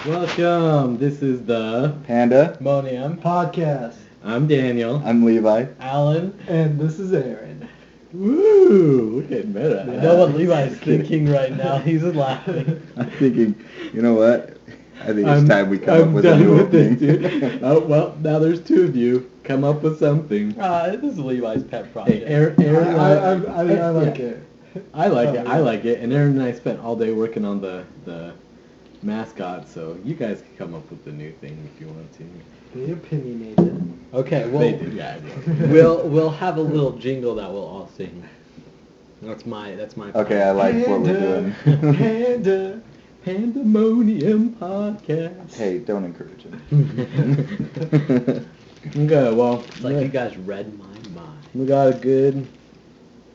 Welcome. This is the Panda. Monium Podcast. I'm Daniel. I'm Levi. Alan. And this is Aaron. Woo! We're getting better. I Yeah. know what Levi's thinking right now. He's laughing. I'm thinking, you know what? I think it's time we come up with a new opening. Dude. Oh, well, now there's two of you. Come up with something. This is Levi's pet project. Hey, Aaron I like it. I like it. And Aaron and I spent all day working on the mascot, so you guys can come up with a new thing if you want to. Be opinionated. Okay, well, They do, yeah. we'll have a little jingle that we'll all sing. That's my Okay, I like what we're doing. Panda. Pandemonium Podcast. Hey, don't encourage him. Okay, well, It's like you guys read my mind. we got a good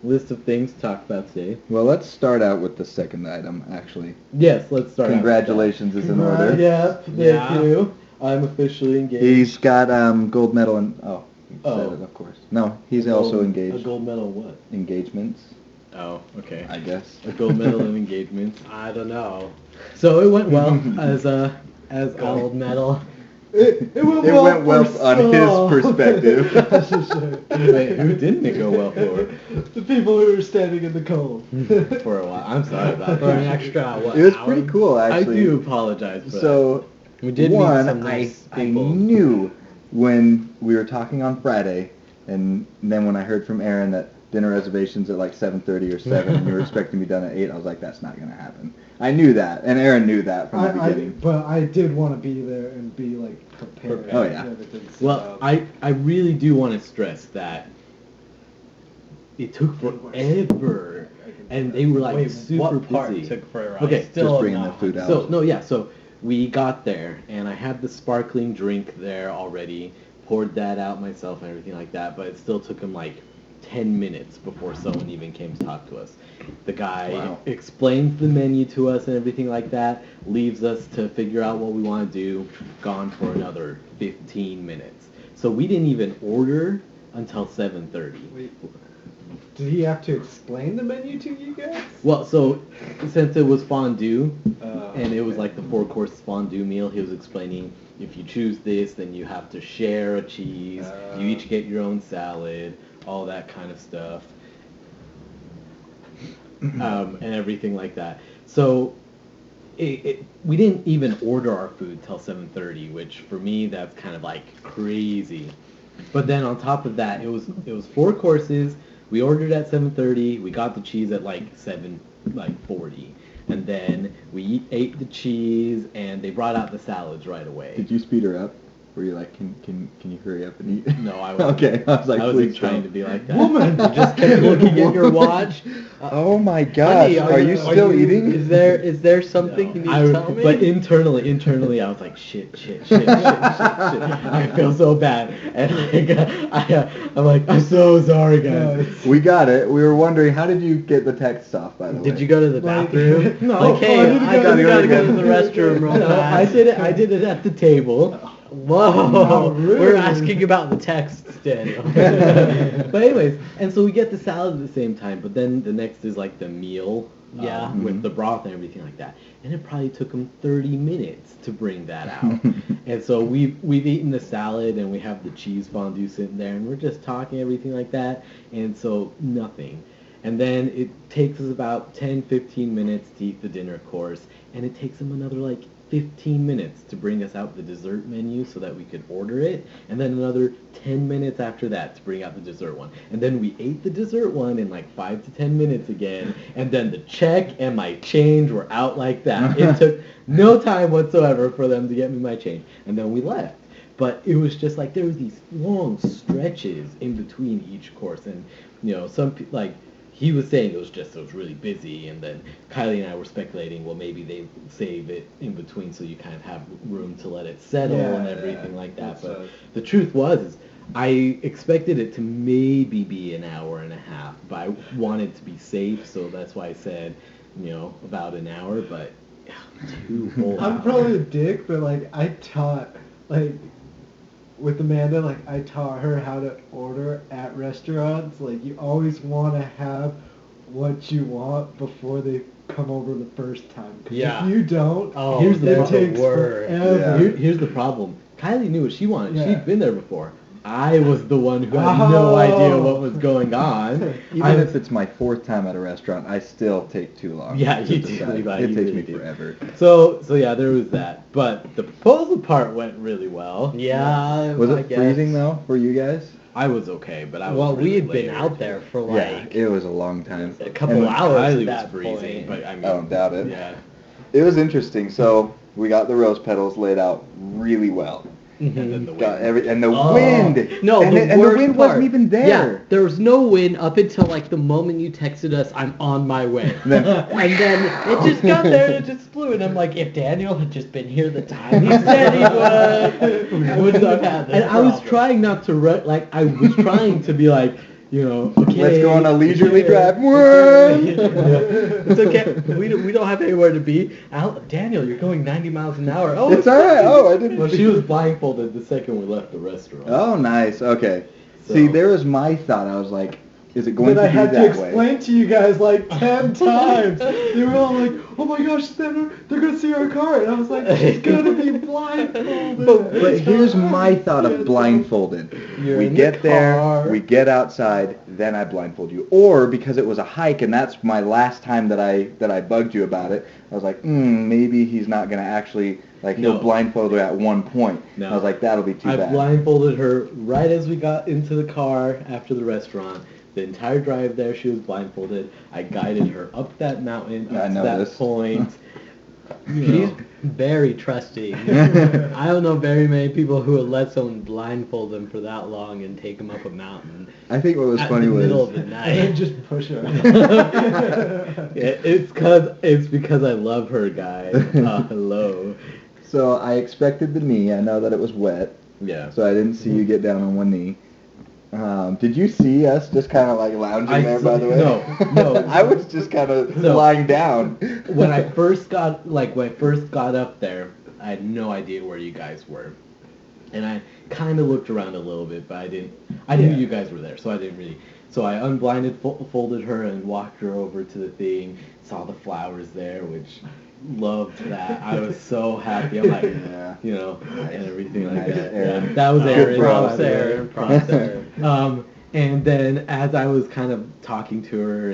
list of things to talk about today. Well, let's start out with the second item, actually. Yes, let's start. Congratulations is in order. Yeah, thank Yeah. you. I'm officially engaged. He's got gold medal and you Oh. said it, of course. No, he's A also gold- engaged. A gold medal what? Engagements, Oh, okay. I guess. A gold medal in engagements. I don't know. So it went well as gold medal. It went It well, went well for on some. his perspective. Wait, who didn't it go well for? The people who were standing in the cold. For a while. I'm sorry about For an that. extra, what, It was hour? pretty cool, actually. I do apologize for So, We did meet one, some nice I people. knew when we were talking on Friday, and then when I heard from Aaron that dinner reservations at like 7:30 or 7, and you were expecting me done at 8, I was like, that's not going to happen. I knew that, and Aaron knew that from the beginning. But I did want to be there and be like prepared. Oh, yeah. and everything, so- Well, I really do want to stress that it took forever, and they were like Wait, super what part busy. took forever? Okay, I still just bringing don't the know. food out. So no, yeah. So we got there, and I had the sparkling drink there already. Poured that out myself and everything like that, but it still took him like 10 minutes before someone even came to talk to us. The guy Wow. explains the menu to us and everything like that, leaves us to figure out what we want to do, gone for another 15 minutes. So we didn't even order until 7:30. Wait, did he have to explain the menu to you guys? Well, so since it was fondue, Oh, and it was okay. like the 4-course fondue meal, he was explaining if you choose this, then you have to share a cheese, you each get your own salad, all that kind of stuff, and everything like that. So we didn't even order our food till 7:30, which for me that's kind of like crazy. But then on top of that, it was 4 courses. We ordered at 7:30. We got the cheese at like 7:40, and then we ate the cheese, and they brought out the salads right away. Did you speed her up? Were you like, can you hurry up and eat? No, I wasn't. Okay, I was like, I wasn't please trying don't. to be like that. Woman! You just kept looking at your watch. Oh my gosh, Honey, are you still eating? Is there something you need to tell me? But internally, I was like, shit. I feel so bad, and I'm like, I'm so sorry, guys. We got it. We were wondering, how did you get the text off, by the way? Did you go to the Like- bathroom? No, Like, hey, I didn't I go- gotta gotta go go to the restroom real No, fast. I did it at the table. Whoa, How rude. we're asking about the texts, Daniel. But anyways, and so we get the salad at the same time, but then the next is like the meal, Yeah. with Mhm. the broth and everything like that, and it probably took them 30 minutes to bring that out. And so we've eaten the salad, and we have the cheese fondue sitting there, and we're just talking everything like that, and so nothing. And then it takes us about 10-15 minutes to eat the dinner course, and it takes them another like 15 minutes to bring us out the dessert menu so that we could order it, and then another 10 minutes after that to bring out the dessert one. And then we ate the dessert one in like 5 to 10 minutes again, and then the check and my change were out like that. It took no time whatsoever for them to get me my change, and then we left. But it was just like there was these long stretches in between each course, and some like he was saying it was really busy, and then Kylie and I were speculating, well, maybe they save it in between so you kind of have room to let it settle and everything like that. That's But right. the truth was, I expected it to maybe be an hour and a half, but I wanted to be safe, so that's why I said, about an hour, but 2 whole I'm hours. probably a dick, but like I taught with Amanda, like I taught her how to order at restaurants. Like you always want to have what you want before they come over the first time. 'Cause Yeah. If you don't, Oh, Here's the it problem. takes forever. Yeah. Here's the problem. Kylie knew what she wanted. Yeah. She'd been there before. I was the one who had no idea what was going on. Even if it's my 4th time at a restaurant, I still take too long. Yeah, to you do, decide. Levi, It you takes really me do. forever. So yeah, there was that. But the proposal part went really well. Yeah. Was I it guess. freezing though for you guys? I was okay, but I was Well, really we had been layered. out there for Yeah, like it was a long time. a couple And hours Kylie at was that freezing, point. but I mean, I don't doubt it. Yeah. It was interesting. So we got the rose petals laid out really well. And then the Got wind. and the Oh. wind. No, and the and worst the wind part. wasn't even there. Yeah, there was no wind up until like the moment you texted us, "I'm on my way," and then it just got there and it just flew. And I'm like, if Daniel had just been here the time he said he would, we wouldn't have had this And I was problem. trying not to I was trying to be like, you know, okay. Let's go on a leisurely drive. It's okay. We don't have anywhere to be. Daniel, you're going 90 miles an hour. Oh, It's all right. Oh, I didn't. Well, she was blindfolded the second we left the restaurant. Oh, nice. Okay. So- See, there was my thought. I was like, is it going Then to I be had to that way? explain to you guys like 10 times. They were all like, "Oh my gosh, they're gonna see our car," and I was like, "She's gonna be blindfolded." But here's my thought of blindfolded. You're We in the get there, car. we get outside, then I blindfold you. Or because it was a hike and that's my last time that I bugged you about it, I was like, maybe he's not gonna actually he'll No. blindfold her at one point. No. I was like, that'll be too I bad. blindfolded her right as we got into the car after the restaurant. The entire drive there, she was blindfolded. I guided her up that mountain, I up to that noticed. point. You She's know. very trusting. I don't know very many people who would let someone blindfold them for that long and take them up a mountain I think what was at funny the was middle of the And then night. just push her. It's because I love her, guys. Hello. so I expected the knee. I know that it was wet, Yeah. so I didn't see you get down on one knee. Did you see us just kind of like lounging there, by the way? No. I was just kind of No. lying down. when I first got up there, I had no idea where you guys were, and I kind of looked around a little bit, but I didn't. I knew Yeah. you guys were there, so I didn't really. So I unblinded, folded her, and walked her over to the thing. Saw the flowers there, which loved that. I was so happy. I'm like, Yeah. you know, and everything like Nice, that. Aaron. Yeah, that was Good Aaron. props, by the way. Aaron. Props, Aaron. And then as I was kind of talking to her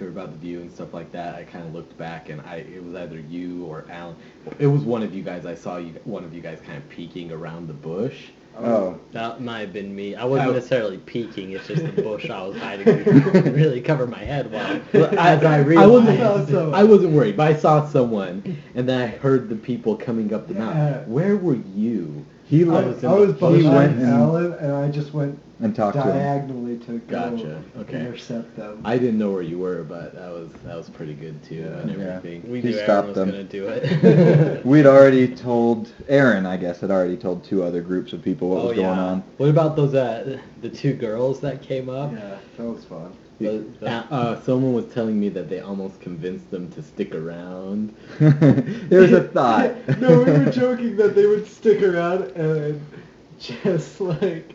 about the view and stuff like that, I kind of looked back and it was either you or Alan. It was one of you guys. I saw one of you guys kind of peeking around the bush. Oh. That might have been me. I wasn't I- necessarily peeking. It's just the bush I was hiding. Couldn't really cover my head well. As I I realized. wasn't worried, but I saw someone, and then I heard the people coming up the Yeah. mountain. Where were you? He I went, was he went behind Alan, and I just went and talked to him. diagonally to go Gotcha, okay. intercept them. I didn't know where you were, but that was pretty good too, and Yeah. everything. We He knew Aaron stopped was them. going to do it. We'd already told, Aaron, I guess, had already told 2 other groups of people what was going on. What about those the 2 girls that came up? Yeah, that was fun. Someone was telling me that they almost convinced them to stick around. There's a thought. No, we were joking that they would stick around and just like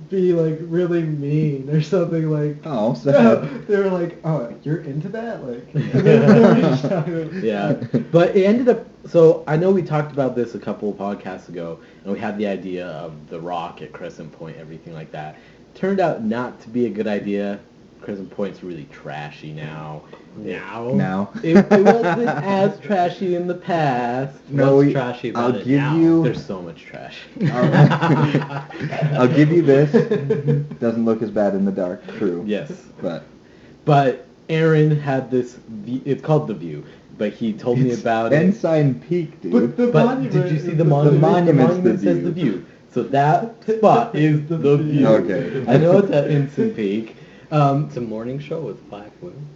be like really mean or something like. Oh, No, sad. they were like, "Oh, you're into that?" Like, they were just talking- Yeah, but it ended up. So I know we talked about this a couple of podcasts ago, and we had the idea of the rock at Crescent Point, everything like that. Turned out not to be a good idea. Crescent Point's really trashy now. Now. It wasn't as trashy in the past. No, What's trashy about I'll it give now? you. There's so much trash. I'll give you this. Doesn't look as bad in the dark. True. Yes. But Aaron had this. It's called The View, but he told me about it. Ensign Peak, dude. But the But monument. did you see is the monument? monument's The monument the says view. The View. So that spot is the view. Okay. I know it's at Ensign Peak. It's a morning show with 5 women.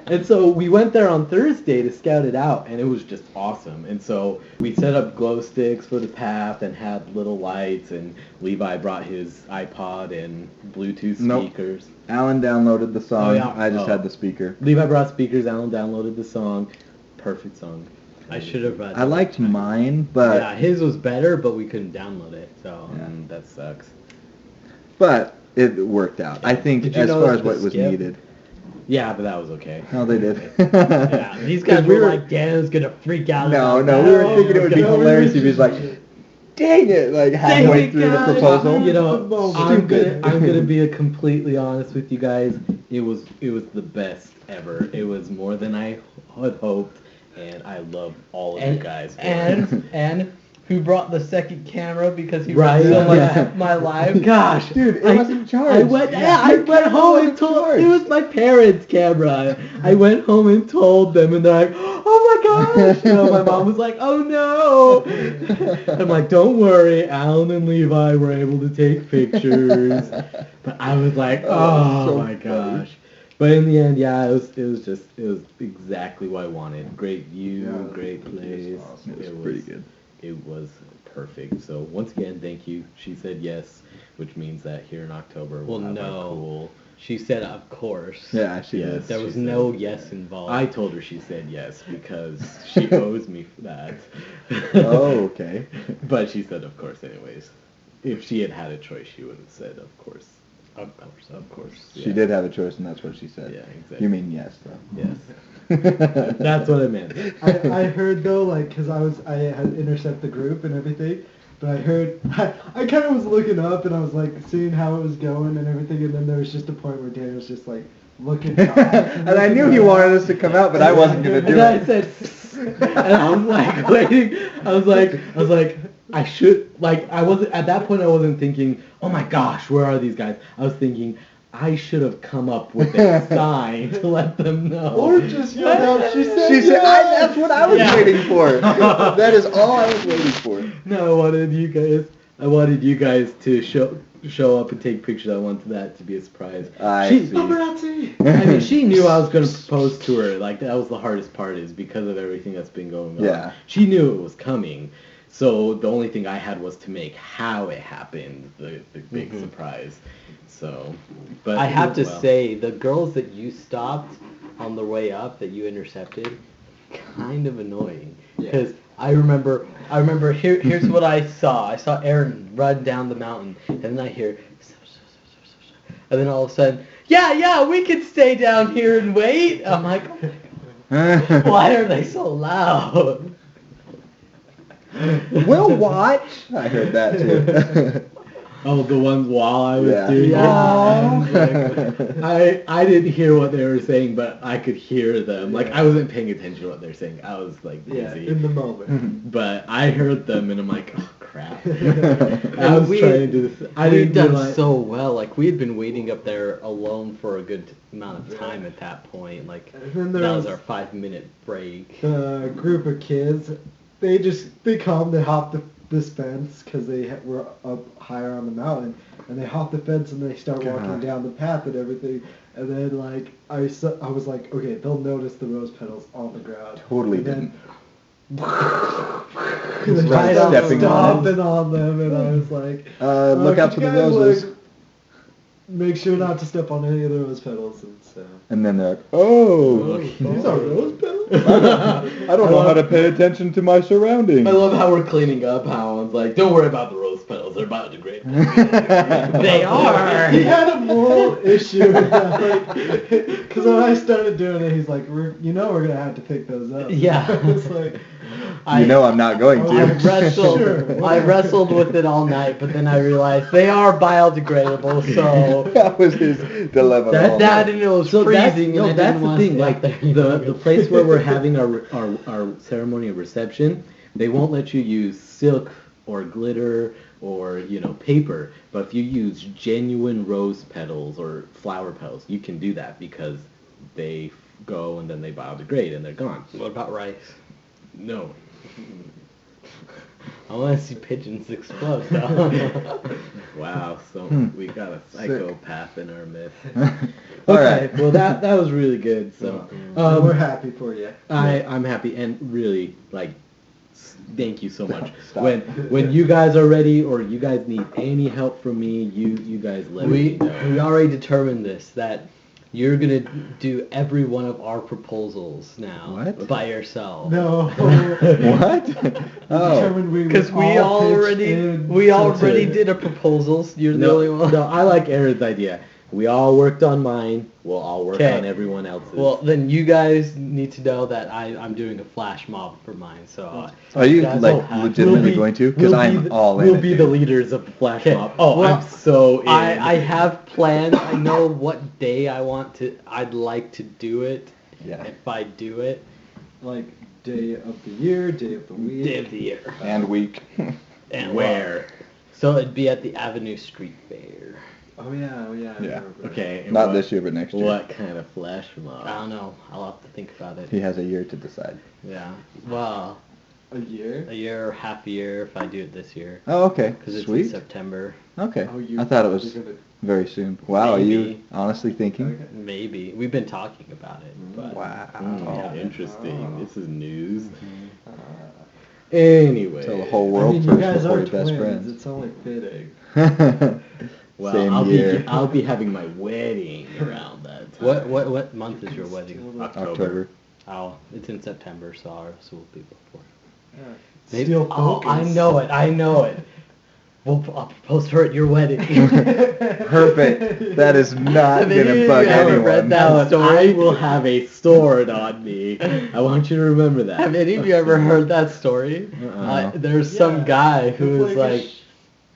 And so we went there on Thursday to scout it out, and it was just awesome. And so we set up glow sticks for the path and had little lights, and Levi brought his iPod and Bluetooth Nope. speakers. Alan downloaded the song. Oh, yeah. I just Oh. had the speaker. Levi brought speakers, Alan downloaded the song. Perfect song. I should have. I liked mine, but Yeah, his was better, but we couldn't download it. So Yeah. That sucks. but it worked out. I think Did you as far notice as what the was skip? needed. Yeah, but that was okay. Oh, they did. Yeah, these guys we were were- like, Daniel's gonna freak out. No, about we that. were thinking it would be hilarious if he was like, dang it, like halfway through the guys. proposal. You know, Stupid. I'm gonna be completely honest with you guys. It was the best ever. It was more than I had hoped, and I love all of you guys. for it. And who brought the second camera because he Right, was so much yeah. my life. Gosh, Dude, it wasn't charged. I went Your home camera and told wasn't it was my parents' camera. I went home and told them, and they're like, "Oh my gosh!" You know, my mom was like, "Oh no!" I'm like, "Don't worry, Alan and Levi were able to take pictures," but I was like, "Oh so my funny. gosh!" But in the end, yeah, it was exactly what I wanted. Great view, Yeah, great it was place. awesome. It was pretty good. It was perfect. So once again, thank you. She said yes, which means that here in October we'll Well, have our no. cool. She said, of course. Yeah, she Yes. did. There was She no said- yes involved. I told her she said yes because she owes me for that. Oh, okay. But she said of course anyways. If she had had a choice, she would have said of course. Of course. Of course. She did have a choice, and that's what she said. Yeah, exactly. You mean yes, though. Yes. That's what I meant. I heard though, like, cause I had intercept the group and everything, but I heard, I kind of was looking up and I was like seeing how it was going and everything, and then there was just a point where Daniel was just like looking down. And I knew he wanted us to come out, but I wasn't gonna do And I it. said, and I was like waiting. I was like, I should, like, I wasn't, at that point I wasn't thinking, oh my gosh, where are these guys? I was thinking, I should have come up with a sign to let them know. Or just yelled out, she said She said, yes! that's what I was Yeah. waiting for. That is all I was waiting for. No, I wanted you guys to show up and take pictures. I wanted that to be a surprise. I She- see. Paparazzi! I mean, she knew I was going to propose to her. Like, that was the hardest part, is because of everything that's been going on. Yeah. She knew it was coming. So the only thing I had was to make how it happened the big surprise. So, but I it have to went well. say, the girls that you stopped on the way up, that you intercepted, kind of annoying. Yeah. Because I remember, here's what I saw. I saw Aaron run down the mountain, and then I hear, and then all of a sudden, yeah, we could stay down here and wait. I'm like, oh my God, why are they so loud? We'll watch. I heard that too. Oh, the ones while I was Yeah. doing Yeah. it. I didn't hear what they were saying, but I could hear them. Like, I wasn't paying attention to what they're saying. I was like Yeah, busy. in the moment. But I heard them, and I'm like, oh crap. I was we- trying to do this. I We'd didn't done realize. so well. Like, we had been waiting up there alone for a good amount of time at that point. Like, And then that there was was our 5-minute break. the group of kids. They hopped this fence because they were up higher on the mountain, and they hop the fence and they start walking God. down the path and everything. And then like I was like, okay, they'll notice the rose petals on the ground. Totally and didn't. Then Right, I stepping on stomping on them, and I was like, Look out could for you the guys, roses. like, make sure not to step on any of the rose petals. And so. And then they're like, oh, These are rose petals? I don't know how to pay attention to my surroundings. I love how we're cleaning up. How I'm like, don't worry about the rose petals; they're biodegrade. They are. He had a moral issue with that, like, because when I started doing it, he's like, we're gonna have to pick those up. Yeah. It's like, I'm not going I to. wrestled. Sure. I wrestled with it all night, but then I realized they are biodegradable. So That was his dilemma. That- all that night. and it was So freezing. that's, no, and I that's didn't the want to thing. stay Like out there. the place where we're having our ceremony of reception, they won't let you use silk or glitter or paper. But if you use genuine rose petals or flower petals, you can do that because they go and then they biodegrade and they're gone. What about rice? No. I want to see pigeons explode. Though. Wow. So we got a psychopath in our midst. All Okay, right. well that was really good. So we're happy for you. I'm happy, and really, like, thank you so much. Stop. When you guys are ready or you guys need any help from me, you guys let me we know. already determined this, that you're gonna do every one of our proposals now. What? By yourself. No. What? Oh. Determined we Because would all pitch in we already to- did a proposals. You're the No, only one. no, I like Aaron's idea. We all worked on mine. We'll all work 'Kay. on everyone else's. Well, then you guys need to know that I'm doing a flash mob for mine. So Are you guys like will have- legitimately going to? Because I'm all in. We'll it, be dude. the leaders of the flash Okay. mob. Oh, Well, I'm so in. I have plans. I know what day I'd like to do it. Yeah. If I do it. Like day of the year, day of the week. Day of the year. And week. And Where? So it'd be at the Avenue Street Fair. Oh yeah, I Yeah. remember. Okay. and Not what- this year, but next year. What kind of flash mob? I don't know. I'll have to think about it. He has a year to decide. Yeah. Well, A year? a year, half a year if I do it this year. Oh, okay. Because it's in Sweet. September. Okay. Oh, you- I thought it was you're gonna- very soon. Wow, are you Maybe. honestly thinking? Okay. Maybe. We've been talking about it. But Wow. Oh, interesting. Oh. This is news. Uh, Anyway. Tell the whole I world mean, you first guys before are your best twins. friends. It's only fitting. Well, Same I'll year. be I'll be having my wedding around that time. what month is your wedding? October. Oh, it's in September, so ours will be before. Yeah. Steal Oh, I focus. know it. I'll propose to her at your wedding. Perfect. That is not Have any gonna of bug you ever anyone. read that Alan, story? I will have a sword on me. I want you to remember that. Have any of you ever heard that story? Uh-uh. There's some Yeah. guy who It's was a like,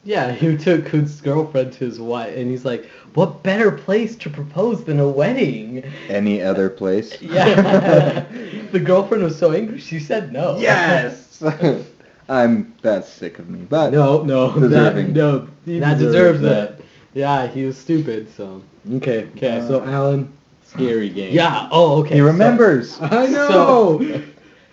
yeah, who took his girlfriend to his wife, and he's like, what better place to propose than a wedding? Any other place? Yeah. The girlfriend was so angry, she said no. Yes. That's sick of me, but No, Deserving. he That deserves it. Yeah, he was stupid, so. Okay, so Alan, scary game. Yeah, oh, okay. he remembers. I know.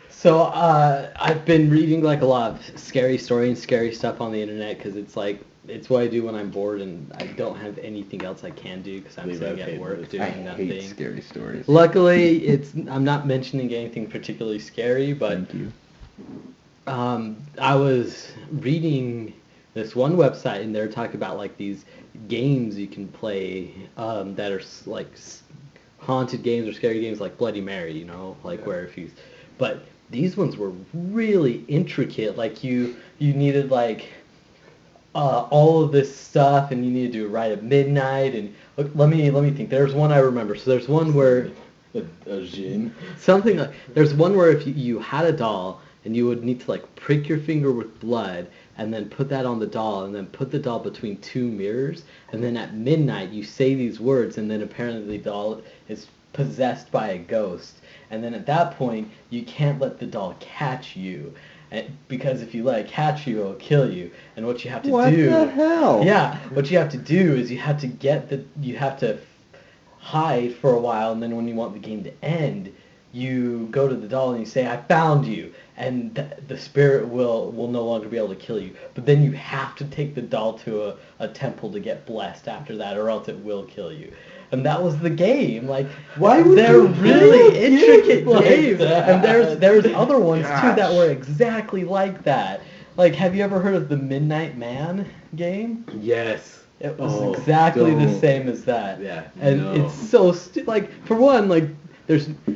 So, I've been reading like a lot of scary stories and scary stuff on the internet because it's like, it's what I do when I'm bored and I don't have anything else I can do because I'm Leave sitting out at work papers. doing I nothing. hate scary stories. Luckily, I'm not mentioning anything particularly scary, but Thank you. I was reading this one website and they're talking about like these games you can play that are haunted games or scary games like Bloody Mary, you know, like where if you, but these ones were really intricate. Like you needed like all of this stuff and you needed to do it right at midnight. And look, let me think. There's one I remember. So there's one where A djinn. something like there's one where if you had a doll and you would need to like prick your finger with blood and then put that on the doll and then put the doll between two mirrors and then at midnight you say these words and then apparently the doll is possessed by a ghost and then at that point you can't let the doll catch you because if you let it catch you it'll kill you and what you have to What do the hell? yeah what you have to do is you have to hide for a while and then when you want the game to end you go to the doll and you say I found you and the spirit will no longer be able to kill you but then you have to take the doll to a temple to get blessed after that or else it will kill you and that was the game like Why would they're you really play intricate games like games that? and there's other ones too that Gosh. were exactly like that like have you ever heard of the Midnight Man game? Yes. It was Oh, exactly the don't. same as that. Yeah, And no. it's so like for one, like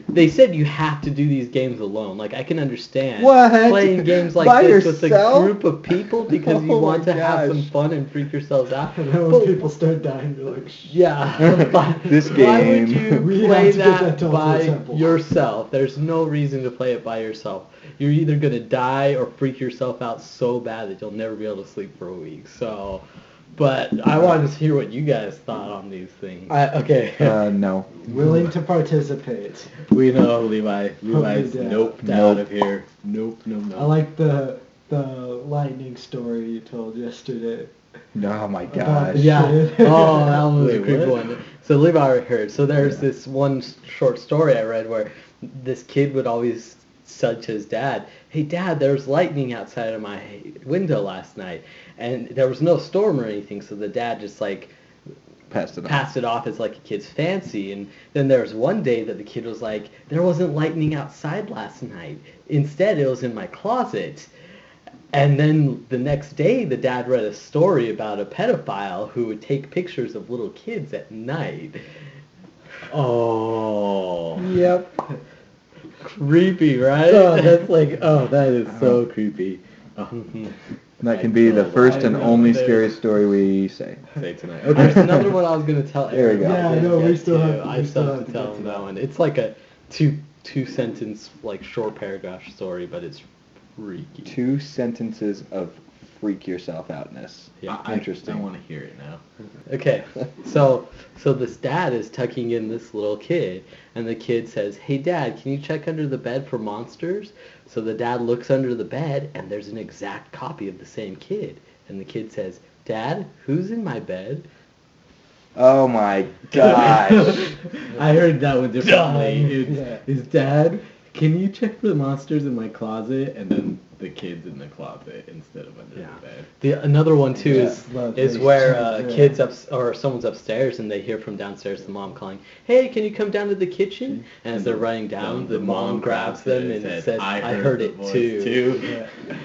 they said you have to do these games alone. Like I can understand What? playing games like By this with a yourself? group of people because you Oh want my to have some gosh. fun and freak yourselves out. And then when But- people start dying, you're like, yeah, but This why would game. you We play have to get that that doll to the by temple. yourself? There's no reason to play it by yourself. You're either gonna die or freak yourself out so bad that you'll never be able to sleep for a week. So, but I wanted to hear what you guys thought on these things. Okay. No. willing to participate. We know Levi. Levi's down. noped Nope. out of here. Nope. I like the lightning story you told yesterday. Oh my About gosh. the Yeah. shit. Oh, that was Wait, a creepy what? one. So Levi already heard. So there's Yeah. this one short story I read where this kid would always said to his dad, "Hey Dad, there was lightning outside of my window last night," and there was no storm or anything. So the dad just like Passed it on. passed it off as like a kid's fancy. And then there was one day that the kid was like, "There wasn't lightning outside last night. Instead, it was in my closet." And then the next day, the dad read a story about a pedophile who would take pictures of little kids at night. Oh. Yep. Creepy, right? Oh, that's like, that is so creepy. Oh. That can be the first and only scary story we say. Say tonight. There's Okay. another one I was gonna tell There we Aaron. go. but I Yeah, didn't no, we get still to. have- I we still still have have to to tell get him to that that. one. It's like a two sentence like short paragraph story, but it's freaky. 2 sentences of freak yourself outness. Yeah. Interesting. I want to hear it now. Okay, so this dad is tucking in this little kid, and the kid says, "Hey Dad, can you check under the bed for monsters?" So the dad looks under the bed, and there's an exact copy of the same kid, and the kid says, "Dad, who's in my bed?" Oh my gosh. I heard that one differently. Yeah. It's Dad, can you check for the monsters in my closet? And then the kid's in the closet instead of under the bed. Another one too Yeah, is lovely. where Yeah. kids or someone's upstairs and they hear from downstairs the mom calling, "Hey, can you come down to the kitchen?" And as they're running down, the mom grabs them and it says, "I heard the it voice too." Yeah.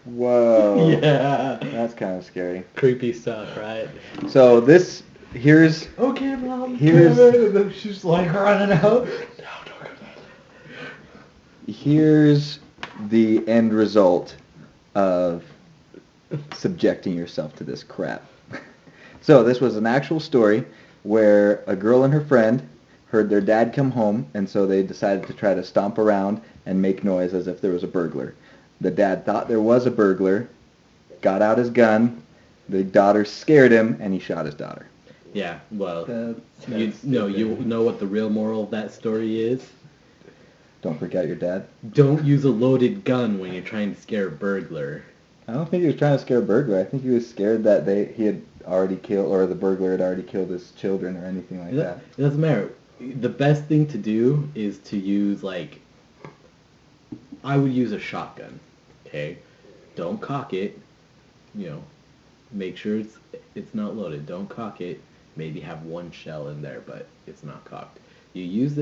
Whoa. Yeah. That's kind of scary. Creepy stuff, right? So here's Okay, Mom. Here's- come in, and then she's like running out. here's the end result of subjecting yourself to this crap. So this was an actual story where a girl and her friend heard their dad come home, and so they decided to try to stomp around and make noise as if there was a burglar. The dad thought there was a burglar, got out his gun, the daughter scared him, and he shot his daughter. Yeah, well, That's you know what the real moral of that story is? Don't freak out your dad. Don't use a loaded gun when you're trying to scare a burglar. I don't think he was trying to scare a burglar. I think he was scared that he had already killed, or the burglar had already killed his children or anything like that. It doesn't matter. The best thing to do is to use, like, I would use a shotgun, okay? Don't cock it, make sure it's not loaded. Don't cock it. Maybe have one shell in there, but it's not cocked. You use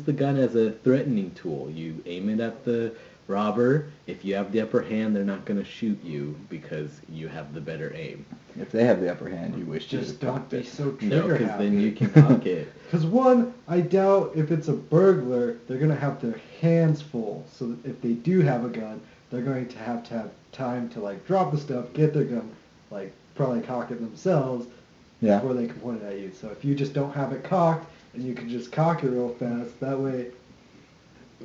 the gun as a threatening tool. You aim it at the robber. If you have the upper hand, they're not going to shoot you because you have the better aim. If they have the upper hand, you wish you Just had don't cocked be it. so No, trigger because then you happy. can cock it. Because one, I doubt if it's a burglar, they're going to have their hands full. So that if they do have a gun, they're going to have time to, like, drop the stuff, get their gun, like, probably cock it themselves Yeah. before they can point it at you. So if you just don't have it cocked, and you can just cock it real fast, that way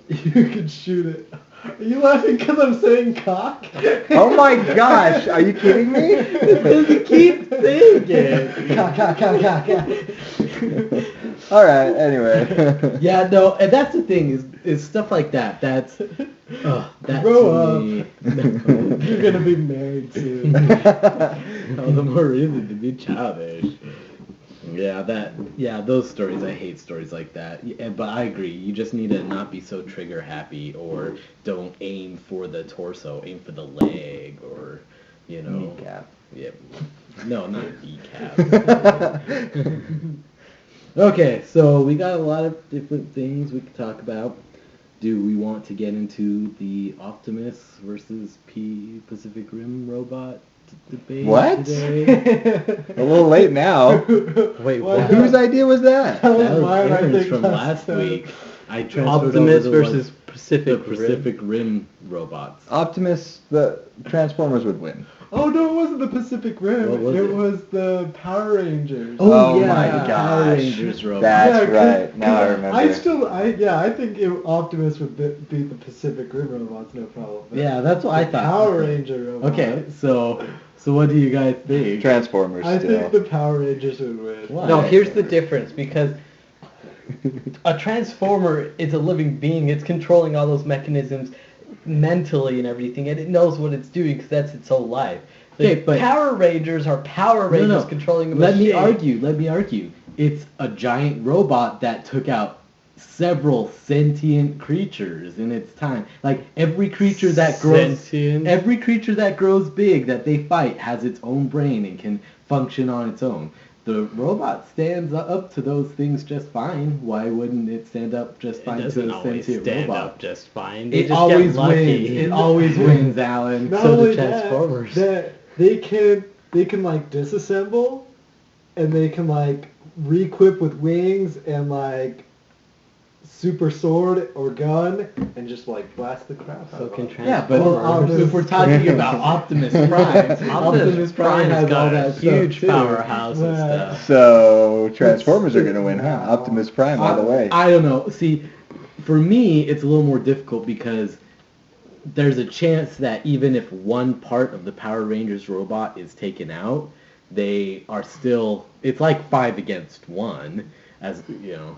you can shoot it. Are you laughing because I'm saying cock? Oh my gosh, are you kidding me? You keep saying it. Cock, cock, cock, cock, cock. All right, anyway. Yeah, no, and that's the thing is stuff like that. That's Grow to me. You're going to be married soon. All the more reason to be childish. Yeah, those stories. I hate stories like that. Yeah, but I agree. You just need to not be so trigger happy, or don't aim for the torso. Aim for the leg, or Kneecap. Yep. No, not kneecap. Okay, so we got a lot of different things we could talk about. Do we want to get into the Optimus versus Pacific Rim robot debate What? today? A little late now. Wait, Why what? not? Whose idea was that? That That was mine, I Aaron's think, from last time. week. I transferred Optimus over to versus the Pacific Rim. Pacific Rim robots. Optimus, the Transformers would win. Oh no, it wasn't the Pacific Rim. What was it it? was the Power Rangers. Oh yeah, my Power gosh. Rangers robots. That's Yeah, 'cause- right. Now I 'cause remember. I think Optimus would beat the Pacific Rim robots, no problem. But Yeah, that's what I the thought. Power Ranger robots. Okay, so what do you guys think? Transformers I still. think the Power Rangers would win. Why? No, here's the difference, because a transformer is a living being. It's controlling all those mechanisms mentally and everything, and it knows what it's doing because that's its whole life. The Okay, but- Power Rangers are Power Rangers No. controlling a Let machine. me argue. It's a giant robot that took out several sentient creatures in its time. Like every creature that grows big that they fight has its own brain and can function on its own. The robot stands up to those things just fine. Why wouldn't it stand up just It fine to doesn't a always sentient stand robot? up just fine. They It just always get lucky. wins. It always wins, Alan. Not So do only Transformers. that they can like disassemble, and they can like re-equip with wings and like super sword or gun and just like blast the crap out So of can it. Yeah, but Optimus- if we're talking about Optimus Prime, Optimus Prime has all that huge stuff too. powerhouse and Right. stuff. So Transformers are gonna win, huh? Wow. Optimus Prime all the way. I don't know. See, for me, it's a little more difficult because there's a chance that even if one part of the Power Rangers robot is taken out, they are still. It's like 5 against 1, as you know.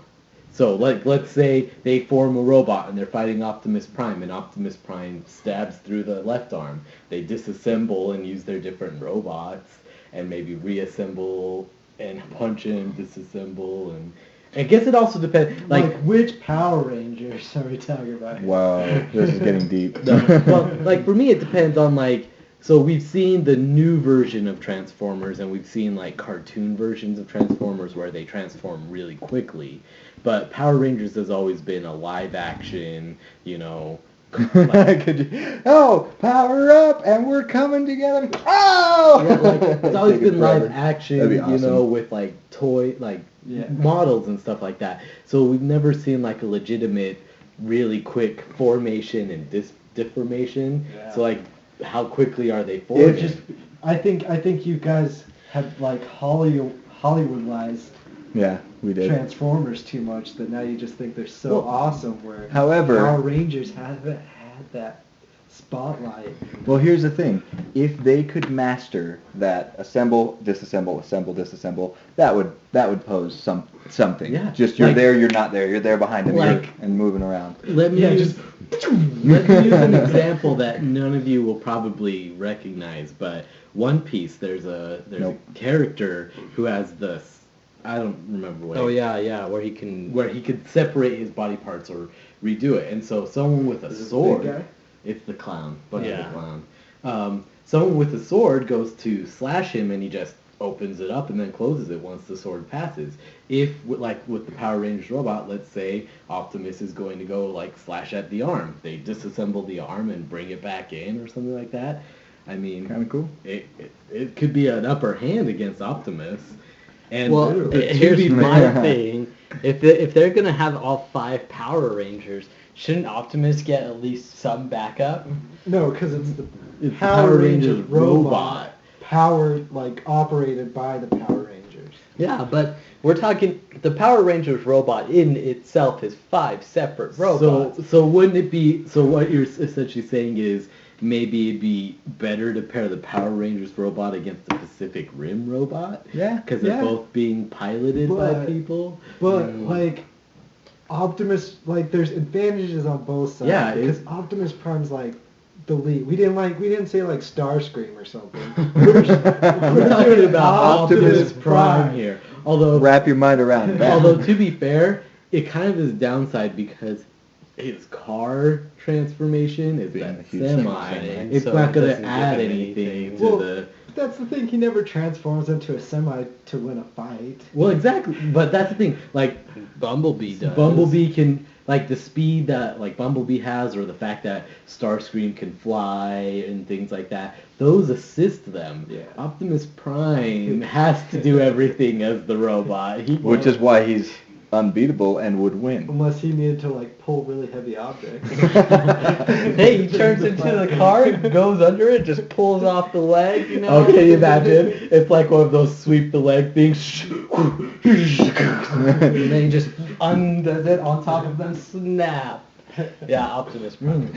So, like, let's say they form a robot and they're fighting Optimus Prime, and Optimus Prime stabs through the left arm. They disassemble and use their different robots, and maybe reassemble and punch in, disassemble, and I guess it also depends. Like which Power Rangers are we talking about? Wow, this is getting deep. Well, like for me, it depends on like. So we've seen the new version of Transformers, and we've seen like cartoon versions of Transformers where they transform really quickly. But Power Rangers has always been a live action, you know. Like, Power up, and we're coming together. Oh! yeah, like, it's always Taking been live forever. action, That'd be you know, awesome. with like toy, like Yeah. models and stuff like that. So we've never seen like a legitimate, really quick formation and deformation. Yeah. So like, how quickly are they Or forming? just, I think you guys have like Hollywoodized Yeah, we did. Transformers too much that now you just think they're so Well, awesome. Where however- Power Rangers haven't had that spotlight. Well, here's the thing. If they could master that assemble, disassemble, that would pose something. Yeah, Just you're like- there, you're not there. You're there behind him Like- and moving around. Let me Yeah, use, let me use an example that none of you will probably recognize, but One Piece, there's Nope. a character who has I don't remember what. Oh yeah, where he can. Where he could separate his body parts or redo it, and so someone with a Is it the sword. big guy? It's the clown, but Yeah. the clown. Someone with a sword goes to slash him, and he just opens it up and then closes it once the sword passes. If, like with the Power Rangers robot, let's say Optimus is going to go like slash at the arm, they disassemble the arm and bring it back in or something like that. I mean, Kind of cool. it could be an upper hand against Optimus. And Well, to here's be my fair- thing. If they're gonna have all 5 Power Rangers, shouldn't Optimus get at least some backup? No, because it's It's Power Rangers robot. robot. Powered, like, operated by the Power Rangers. Yeah, but we're talking the Power Rangers robot in itself is 5 separate robots. So wouldn't it be? So what you're essentially saying is maybe it'd be better to pair the Power Rangers robot against the Pacific Rim robot? Yeah, Because they're yeah. both being piloted by But- people. But, like, Optimus, like, there's advantages on both sides. Yeah, because it's- Optimus Prime's, like, the lead. We didn't say, like, Starscream or something. We're talking about Optimus Prime here. Although Wrap your mind around that. Although to be fair, it kind of is a downside because his car transformation is Being a that huge semi. thing, It's so not it going doesn't to give add him anything anything. to Well, the. That's the thing. He never transforms into a semi to win a fight. Well, exactly. But that's the thing. Like Bumblebee does. Bumblebee can like the speed that like Bumblebee has, or the fact that Starscream can fly and things like that. Those assist them. Yeah. Optimus Prime has to do everything as the robot. Which is why he's unbeatable and would win. Unless he needed to, like, pull really heavy objects. Hey, he turns into the car, goes under it, just pulls off the leg, you know? Oh, can you imagine? It's like one of those sweep the leg things. And then he just undoes it on top of them, snap. Yeah, Optimus Prime.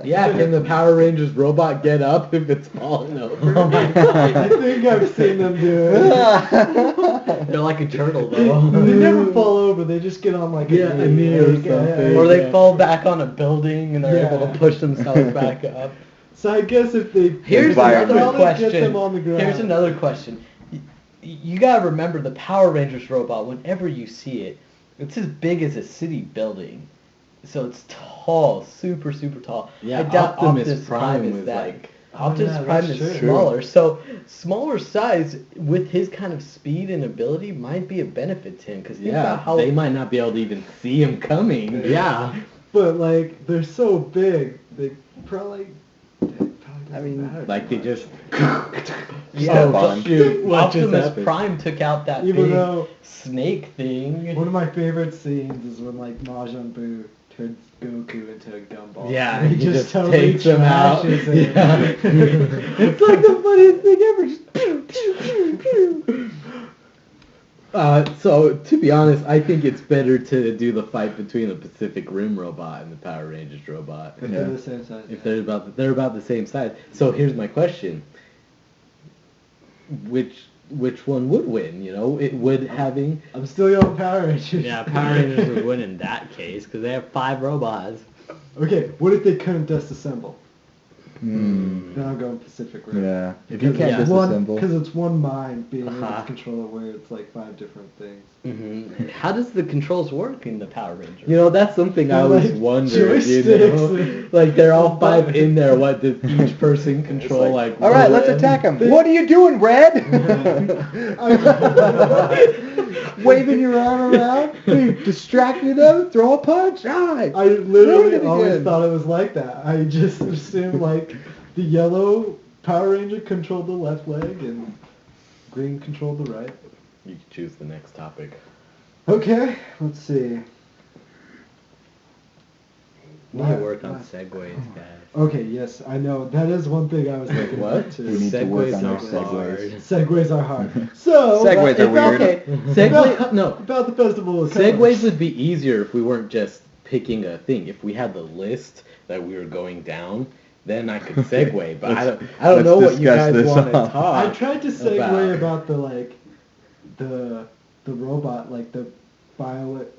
Yeah, can the Power Rangers robot get up if it's falling over? Oh my god. I think I've seen them do it. They're like a turtle though. They never fall over. They just get on, like, Yeah, a knee or like, something. Or they Yeah. fall back on a building and they're able Yeah. to push themselves back up. So I guess if they Here's Environment. another Get question. them on the ground. Here's another question. You gotta remember the Power Rangers robot, whenever you see it, it's as big as a city building. So it's tall, super, super tall. Yeah, I doubt Optimus Prime is was that. like- Optimus yeah, Prime that's is true. smaller. So smaller size with his kind of speed and ability might be a benefit to him. Because think Yeah, about how they might not be able to even see him coming. Yeah. But, like, they're so big, they probably I mean, Like they just Step on. shoot. What just Optimus happened? Prime took out that Even big though snake thing. one of my favorite scenes is when like Majin Buu turns Goku into a gumball. Yeah, And he just totally takes him out. trashes him. Yeah. It's like the funniest thing ever. Just pew, pew, pew, pew. So to be honest, I think it's better to do the fight between the Pacific Rim robot and the Power Rangers robot. If they're the same size. If they're about the same size. So here's my question: which one would win? You know, it would having. I'm still yelling Power Rangers. Yeah, Power Rangers would win in that case because they have 5 robots. Okay, what if they couldn't disassemble? Hmm. Then I'm going Pacific Rim. Yeah. If you can't Because disassemble. it's one mind being able Uh-huh. to control it, where it's like 5 different things. Mm-hmm. How does the controls work in the Power Rangers? You know, that's something I always Like wondered. You joysticks know, and- like they're all 5 in there. What does each person control? Like, All right, let's one? attack him. What are you doing, Red? Waving your arm around, distracting them, throw a punch. All right. I literally Ruined it always again. thought it was like that. I just assumed like the yellow Power Ranger controlled the left leg and green controlled the right. You can choose the next topic. Okay, let's see. We need to work on segues, guys. Okay, yes, I know. That is one thing I was thinking What? about too. We need to work on our Segues are segues. Segues are hard. So Segues are weird. Okay, Segway. No, about the festival of Segways Colors. would be easier if we weren't just picking a thing. If we had the list that we were going down, then I could segue. But I don't let's know what you discuss guys this want to off. talk. I tried to segue about the like the robot, like the Violet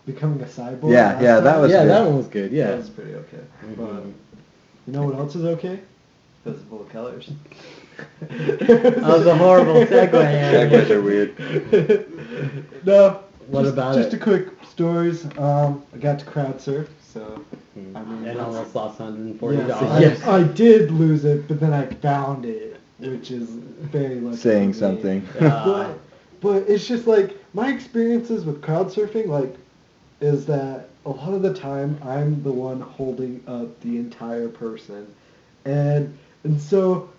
becoming a cyborg. Yeah, last yeah, that time. was yeah, good. that one was good. Yeah. That was pretty okay. But you know what else is okay? Festival of Colors. That was a horrible segue. Segues are weird. No. What about just it? a quick stories. I got to crowd surf, so I mean, And almost lost $140. yes, Yes. I did lose it, but then I found it, which is very lucky. Saying for me. something. But it's just like my experiences with crowd surfing, like, is that a lot of the time I'm the one holding up the entire person, and so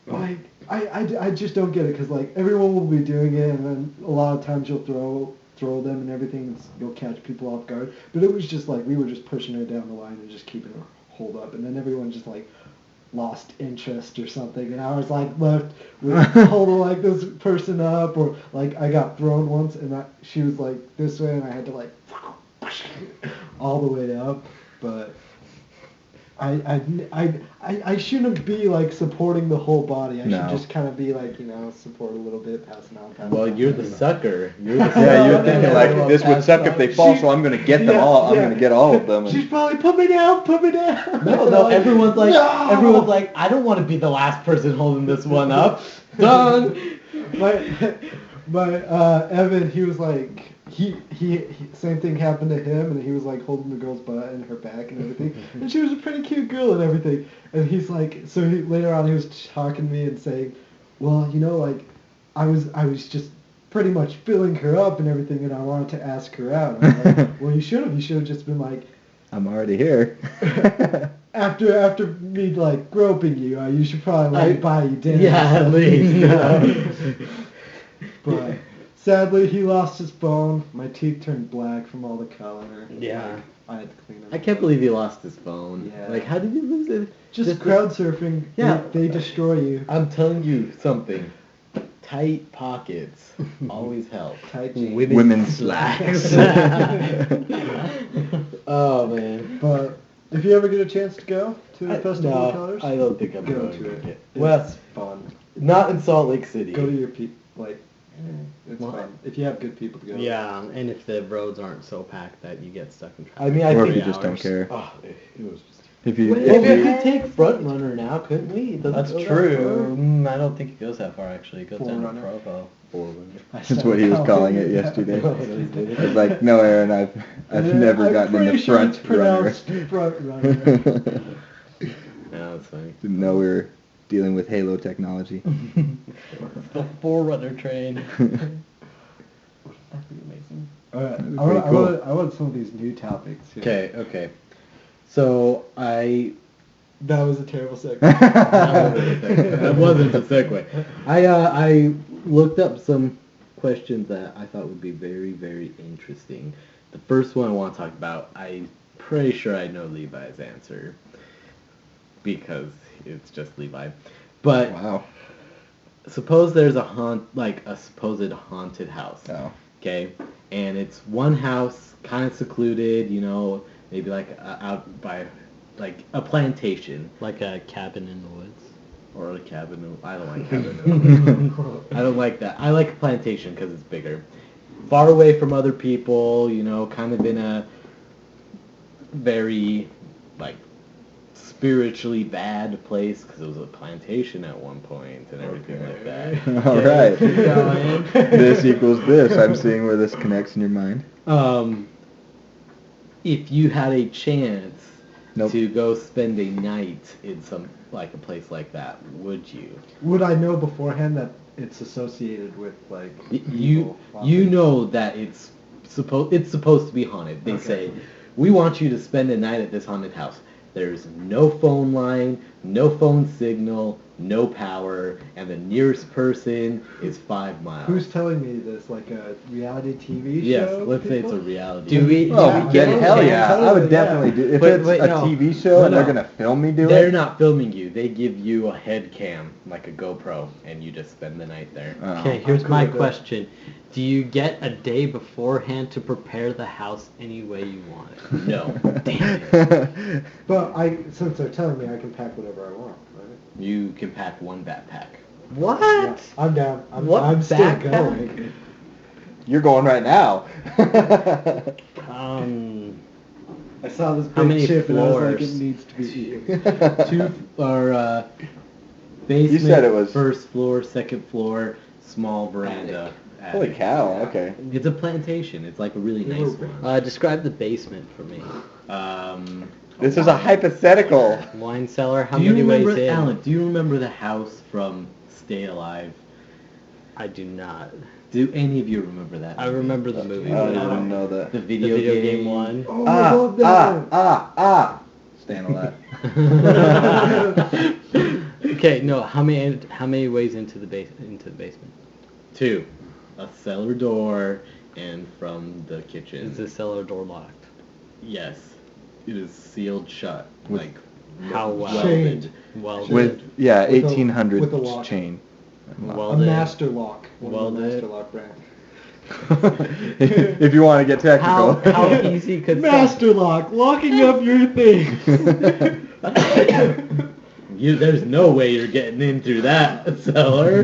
like I just don't get it because like everyone will be doing it, and then a lot of times you'll throw them and everything, and you'll catch people off guard. But it was just like we were just pushing her down the line and just keeping her hold up, and then everyone just like lost interest or something, and I was like left with holding like this person up, or like I got thrown once and she was like this way and I had to like all the way up, but I shouldn't be like supporting the whole body. I No. should just kind of be like, you know, support a little bit, passing on. Well, you're the sucker. You're the Yeah, you're Yeah, thinking yeah, like yeah. this would suck if they fall, so I'm gonna get them Yeah, all. I'm yeah. gonna get all of them. She's And probably put me down. No, everyone's like, No! everyone's like, I don't want to be the last person holding this one up. Done. my Evan, he was like, he same thing happened to him, and he was like holding the girl's butt and her back and everything, and she was a pretty cute girl and everything, and he's like, so later on he was talking to me and saying, well, you know, like, I was just pretty much filling her up and everything, and I wanted to ask her out. And I'm like, well, you should have just been like, I'm already here. after me like groping you, you should probably let me buy you dinner. Yeah, at least. But sadly, he lost his phone. My teeth turned black from all the color. Yeah. I had to clean them. I can't believe he lost his phone. Yeah. Like, how did he lose it? Just crowd surfing. Yeah. They destroy you. I'm telling you something. Tight pockets always help. Tight jeans. Women's slacks. Oh man. But if you ever get a chance to go to the Festival of Colors, I don't think I'm go going to to it. it. It's Well, fun. not in Salt Lake City. Go to your people. Like, it's Well, fun. If you have good people to go. Yeah, and if the roads aren't so packed that you get stuck in traffic. I mean, I Or think if you just don't care. Oh, it was just. If you, Well, if we you could take Front Runner now, couldn't we? It doesn't That's go that true. far. I don't think it goes that far actually. It goes down to Forerunner. Provo. that's what he was calling it yesterday. I was like, no, Aaron, I've never gotten in the Sure it's front runner. pronounced front runner. Yeah, that's funny. Didn't know we were dealing with Halo technology. The Forerunner train. That'd be amazing. Alright, That'd be pretty cool. I want some of these new topics here. Okay. So That was a terrible segue. That wasn't a segue. I looked up some questions that I thought would be very, very interesting. The first one I want to talk about, I'm pretty sure I know Levi's answer because it's just Levi. But Wow. suppose there's a supposed haunted house. Oh. Okay, and it's one house, kind of secluded, maybe out by like a plantation. Like a cabin in the woods. Or a cabin. I don't like cabin in the woods. I don't like that. I like a plantation because it's bigger. Far away from other people, kind of in a very, spiritually bad place because it was a plantation at one point and everything like that. All right. This equals this. I'm seeing where this connects in your mind. If you had a chance Nope. to go spend a night in a place like that, would you? Would I know beforehand that it's associated with You evil? know that it's supposed to be haunted. They say, we want you to spend a night at this haunted house. There's no phone line, no phone signal, no power, and the nearest person is 5 miles. Who's telling me this? Like a reality TV show? Yes, let's say it's a people? reality. Do we? Oh, do we then get hell it? yeah. I would definitely do if Wait, it's wait, a no. TV show and No, they're no. going to film me do They're it. not filming you. They give you a head cam, like a GoPro, and you just spend the night there. Oh. Okay, here's cool my with that. question. Do you get a day beforehand to prepare the house any way you want it? No. Damn it. But since they're telling me I can pack whatever I want, right? You can pack one backpack. What? Yeah, I'm down. I'm still backpack? going. You're going right now. I saw this How big many chip and I was like, floors? it needs to be eaten. Basement, You said it was- first floor, second floor, small veranda. Holy attic. cow, okay. It's a plantation. It's like a really nice one. Describe the basement for me. This is a hypothetical. Wine cellar, how Do you many remember, ways in? Alan, do you remember the house from Stay Alive? I do not. Do any of you remember that? I remember the movie. I don't but even know that. The The video, video game one. Oh, I love that. Staying alive. Okay, no. How many ways into the basement? 2. A cellar door and from the kitchen. Is the cellar door locked? Yes. It is sealed shut. With- How well? Chained. Well, With, With a 1800 lock. chain. Well A did. master lock. One of the Well master did. lock brands. If you want to get technical. How easy could Master lock, locking up your things. There's no way you're getting in through that cellar.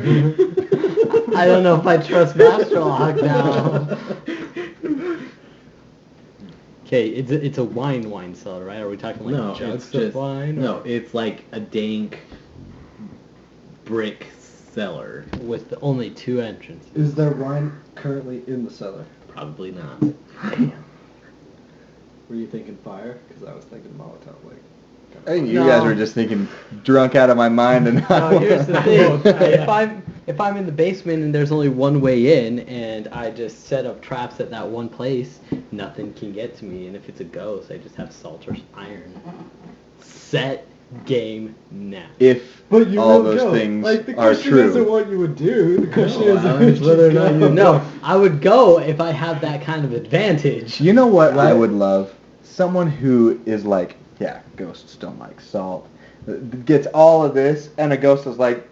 I don't know if I trust Master Lock now. Okay, it's a wine cellar, right? Are we talking like No, jugs it's just of wine? no. or It's like a dank brick cellar. with only 2 entrances. Is there wine currently in the cellar? Probably not. Were you thinking fire? Because I was thinking Molotov. I think you No. guys were just thinking drunk out of my mind and No, here's the thing. If I'm in the basement and there's only one way in and I just set up traps at that one place, nothing can get to me. And if it's a ghost, I just have salt or iron. Set game now. if But you all will those go. things like, the are question isn't true. what you would do. The question No, is Alex, whether or not you No, I would go if I have that kind of advantage. You know what I Right. would love? Someone who is like, yeah, ghosts don't like salt. Gets all of this, and a ghost is like,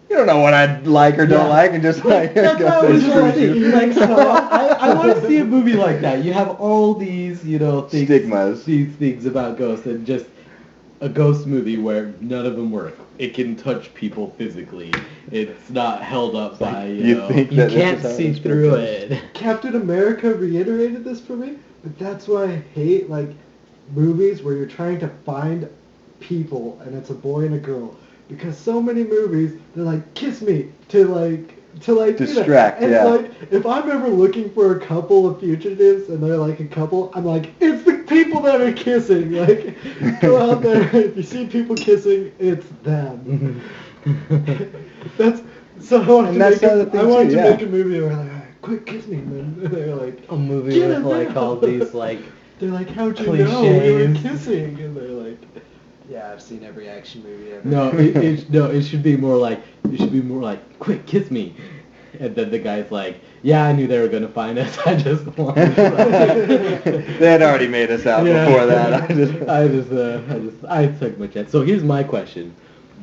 you don't know what I like or don't Yeah. like, and just like, That's goes how and it was screws you. like, so I want to see a movie like that. You have all these, things, Stigmas. these things about ghosts, and just a ghost movie where none of them work. It can touch people physically. It's not held up by, you think You that this can't is how see it's through portrayed? it. Captain America reiterated this for me, but that's why I hate movies where you're trying to find people and it's a boy and a girl, because so many movies they're like kiss me to do that. Distract, and yeah. like if I'm ever looking for a couple of fugitives and they're like a couple, I'm like it's the people that are kissing. Like go out there, if you see people kissing, it's them. That's so I wanted And to that's make the other a, thing I wanted too, to yeah. make a movie where like quick kiss me, and then they're like A movie Get with him like out. all these like they're like how'd you know we were Cliches. kissing, and they're like yeah yeah, I've seen every action movie ever. No, it should be more like quick, kiss me. And then the guy's like, yeah, I knew they were gonna find us. I just wanted They had already made us out before that. I took my chance. So here's my question: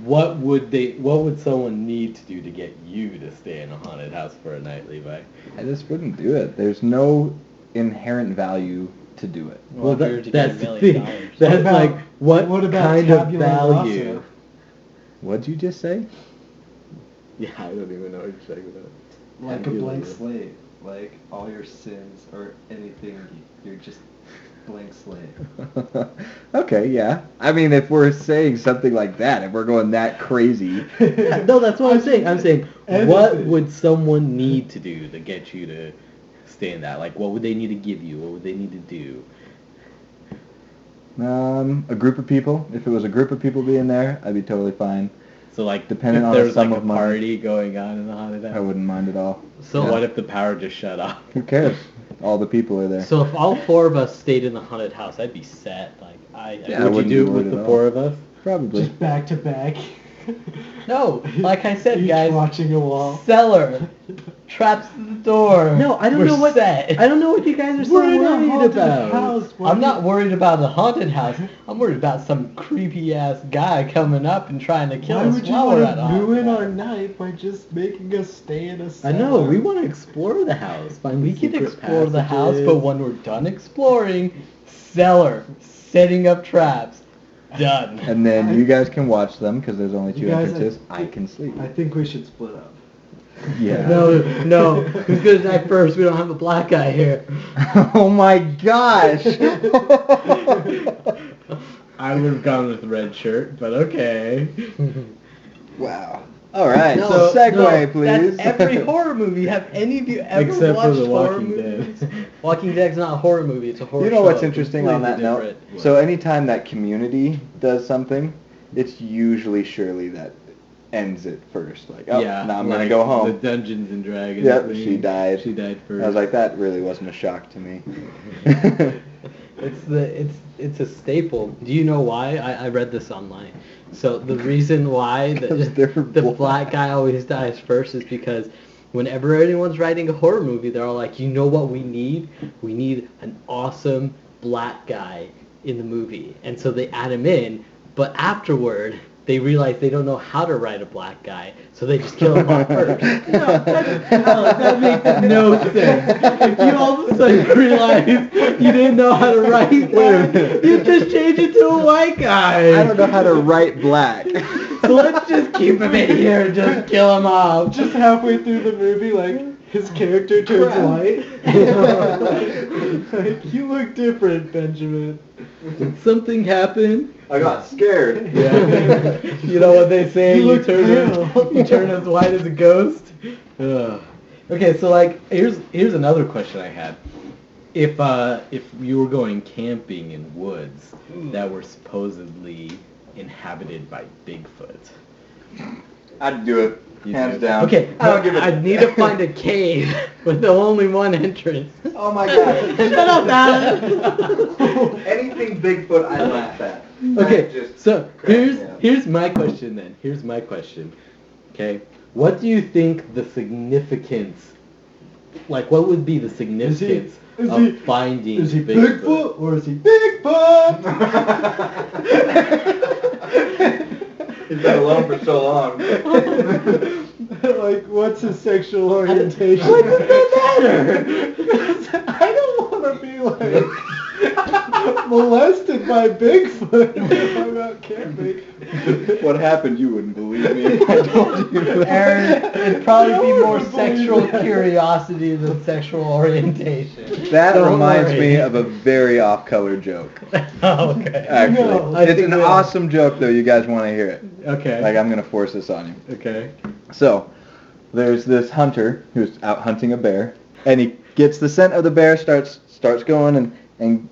What would someone need to do to get you to stay in a haunted house for a night, Levi? I just wouldn't do it. There's no inherent value to do it. Well, Well, if you were to that's get the $1 thing. million. That's about- like what about kind of tabula value? rasa? What'd you just say? Yeah, I don't even know what you're saying about it. Like a Tabula blank rasa. slate. Like all your sins or anything, you're just blank slate. Okay, yeah. I mean, if we're saying something like that, if we're going that crazy, No, that's what I'm saying. I'm saying, what Anything. would someone need to do to get you to stay in that? Like, what would they need to give you? What would they need to do? a group of people. If it was a group of people being there, I'd be totally fine. So, like, Depending if on there the was like sum a of money. party going on in the haunted house. I wouldn't mind at all. So Yeah. what if the power just shut off? Who cares? All the people are there. So if all 4 of us stayed in the haunted house, I'd be set. Like Yeah, I Would you wouldn't do be it worried with the at 4 all. of us? Probably. Just back to back. No, like I said, Each guys. watching a wall. Cellar, traps to the door. No, I don't We're know what set. I don't know what you guys are so We're in a worried haunted about. house. Why I'm do not you- worried about a haunted house. I'm worried about some creepy ass guy coming up and trying to kill Why us would you while want we're to at a haunted ruin house. our night by just making us stay in a I cellar? know, we want to explore the house. Find We the can secret explore the house, passages. but when we're done exploring, cellar, setting up traps, done. And then you guys can watch them because there's only 2 You guys, entrances. I can sleep. I think we should split up. Yeah. No, who's gonna die first? We don't have a black guy here. Oh my gosh. I would have gone with red shirt, but okay. Wow. All right. No, so segue, no, please. That's every horror movie. Have any of you ever Except for watched The horror Walking movies? Dead. Walking Dead's not a horror movie. It's a horror You know show. what's interesting on that completely note? different. So anytime that Community does something, it's usually Shirley that ends it first. Like, oh, yeah, now I'm like gonna go home. The Dungeons and Dragons. Yep, thing. she died. She died first. I was like, that really wasn't a shock to me. It's a staple. Do you know why? I read this online. So the reason why 'Cause they're the black. black guy always dies first is because whenever anyone's writing a horror movie, they're all like, you know what we need? We need an awesome black guy in the movie. And so they add him in, but afterward, they realize they don't know how to write a black guy, so they just kill him off first. No, that makes no sense. If you all of a sudden realize you didn't know how to write Wait a that, minute. you just change it to a white guy. I don't know how to write black. So let's just keep him in here and just kill him off. Just halfway through the movie, like, his character turns Crap. white. Like, you look different, Benjamin. Did something happen? I got scared. Yeah. You know what they say? You look pale. You turn as white as a ghost. Ugh. Okay, so like here's another question I had. If you were going camping in woods that were supposedly inhabited by Bigfoot. I'd do it. You Hands do. down. Okay, I don't give a I'd need to find a cave with only one entrance. Oh my god. Shut up, Adam. Anything Bigfoot, I laugh at. Okay, That just so cracks me up. here's my question then. Here's my question. Okay, what do you think the significance? Like, what would be the significance is of he- finding Is he Bigfoot or is he Bigfoot? He's been alone for so long. Like, what's his sexual orientation? What does that matter? Because I don't want to be like molested by Bigfoot if I'm out camping. What happened? You wouldn't believe me if I told you. Aaron, it'd probably No be one more would believe sexual that. curiosity than sexual orientation. That Don't reminds worry. me of a very off-color joke. Oh, okay. Actually, No. I it's think an we all- awesome joke though. You guys want to hear it? Okay. Like I'm gonna force this on you. Okay. So, there's this hunter who's out hunting a bear, and he gets the scent of the bear, starts going and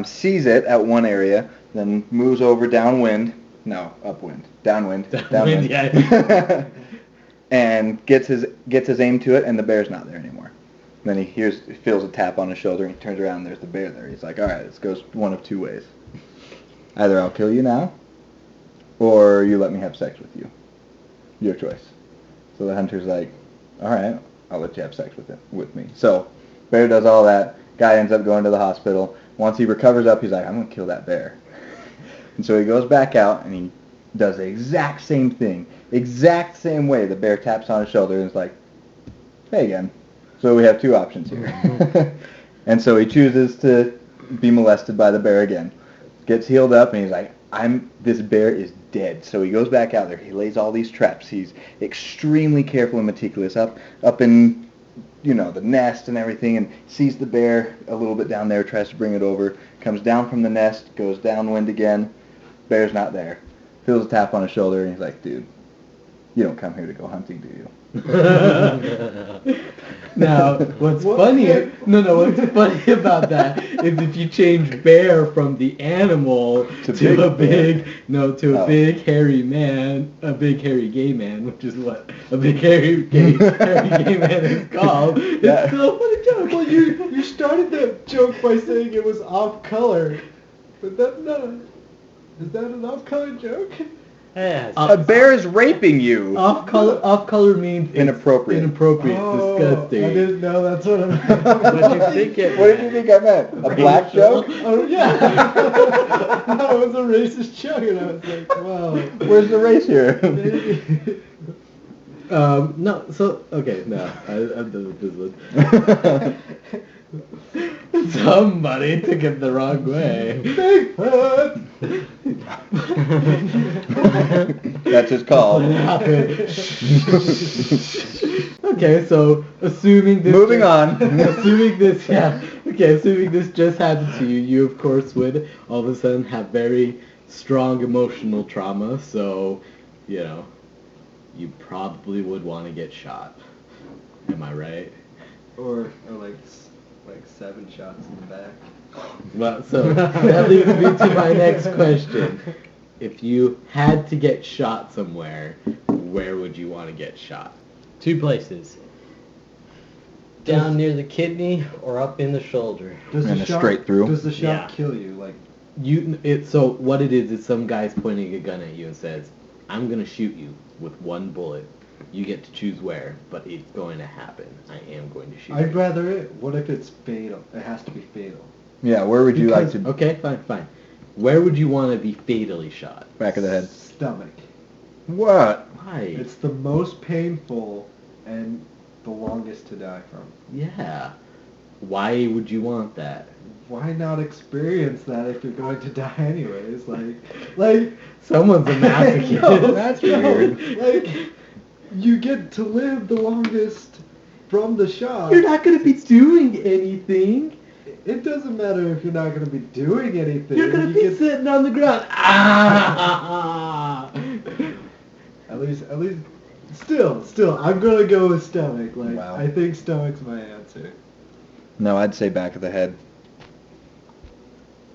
sees it at one area, then moves over downwind, no, upwind, downwind, Downwind, yeah. and gets his aim to it, and the bear's not there anymore. Then he feels a tap on his shoulder, and he turns around, and there's the bear there. He's like, all right, this goes one of two ways. Either I'll kill you now, or you let me have sex with you. Your choice. So the hunter's like, all right, I'll let you have sex with me. So bear does all that. Guy ends up going to the hospital. Once he recovers up, he's like, I'm going to kill that bear. And so he goes back out and he does the exact same thing. Exact same way. The bear taps on his shoulder and is like, hey again. So we have two options here. And so he chooses to be molested by the bear again. Gets healed up and he's like, this bear is dead. So he goes back out there. He lays all these traps. He's extremely careful and meticulous up in, the nest and everything, and sees the bear a little bit down there, tries to bring it over, comes down from the nest, goes downwind again. Bear's not there. Feels a tap on his shoulder and he's like, dude, you don't come here to go hunting, do you? Now, what's funny about that is if you change bear from the animal to a big hairy man, a big hairy gay man, which is what a big hairy gay man is called, it's still a funny joke. Well, you started that joke by saying it was off color, but that's not is that an off color joke? Yes. A bear is raping you. Off color means inappropriate. Inappropriate. It's disgusting. I didn't know that's what I meant. What did you think I meant? A black joke? Oh, yeah. No, it was a racist joke, and I was like, wow. Where's the race here? No, so, okay, no, I'm done with this one. Somebody took it the wrong way. Bigfoot! That's his call. Okay, so assuming this... Moving on. Assuming this just happened to you, you of course would all of a sudden have very strong emotional trauma, so, you probably would want to get shot. Am I right? Or like 7 shots in the back. Well, so that leads me to my next question. If you had to get shot somewhere, where would you want to get shot? 2 places. Down near the kidney or up in the shoulder. Straight through. Does the shot kill you? Like So what it is some guy's pointing a gun at you and says, I'm going to shoot you with 1 bullet. You get to choose where, but it's going to happen. I am going to shoot you. I'd rather it. What if it's fatal? It has to be fatal. Yeah, where would you like to... Okay, fine. Where would you want to be fatally shot? Back of the head. Stomach. What? Why? It's the most painful and the longest to die from. Yeah. Why would you want that? Why not experience that if you're going to die anyways? Like someone's a masochist. No, that's weird. Like, you get to live the longest from the shot. You're not going to be doing anything. It doesn't matter if you're not going to be doing anything. You're going to be sitting on the ground. At least, still, I'm going to go with stomach. Like, Wow. I think stomach's my answer. No, I'd say back of the head.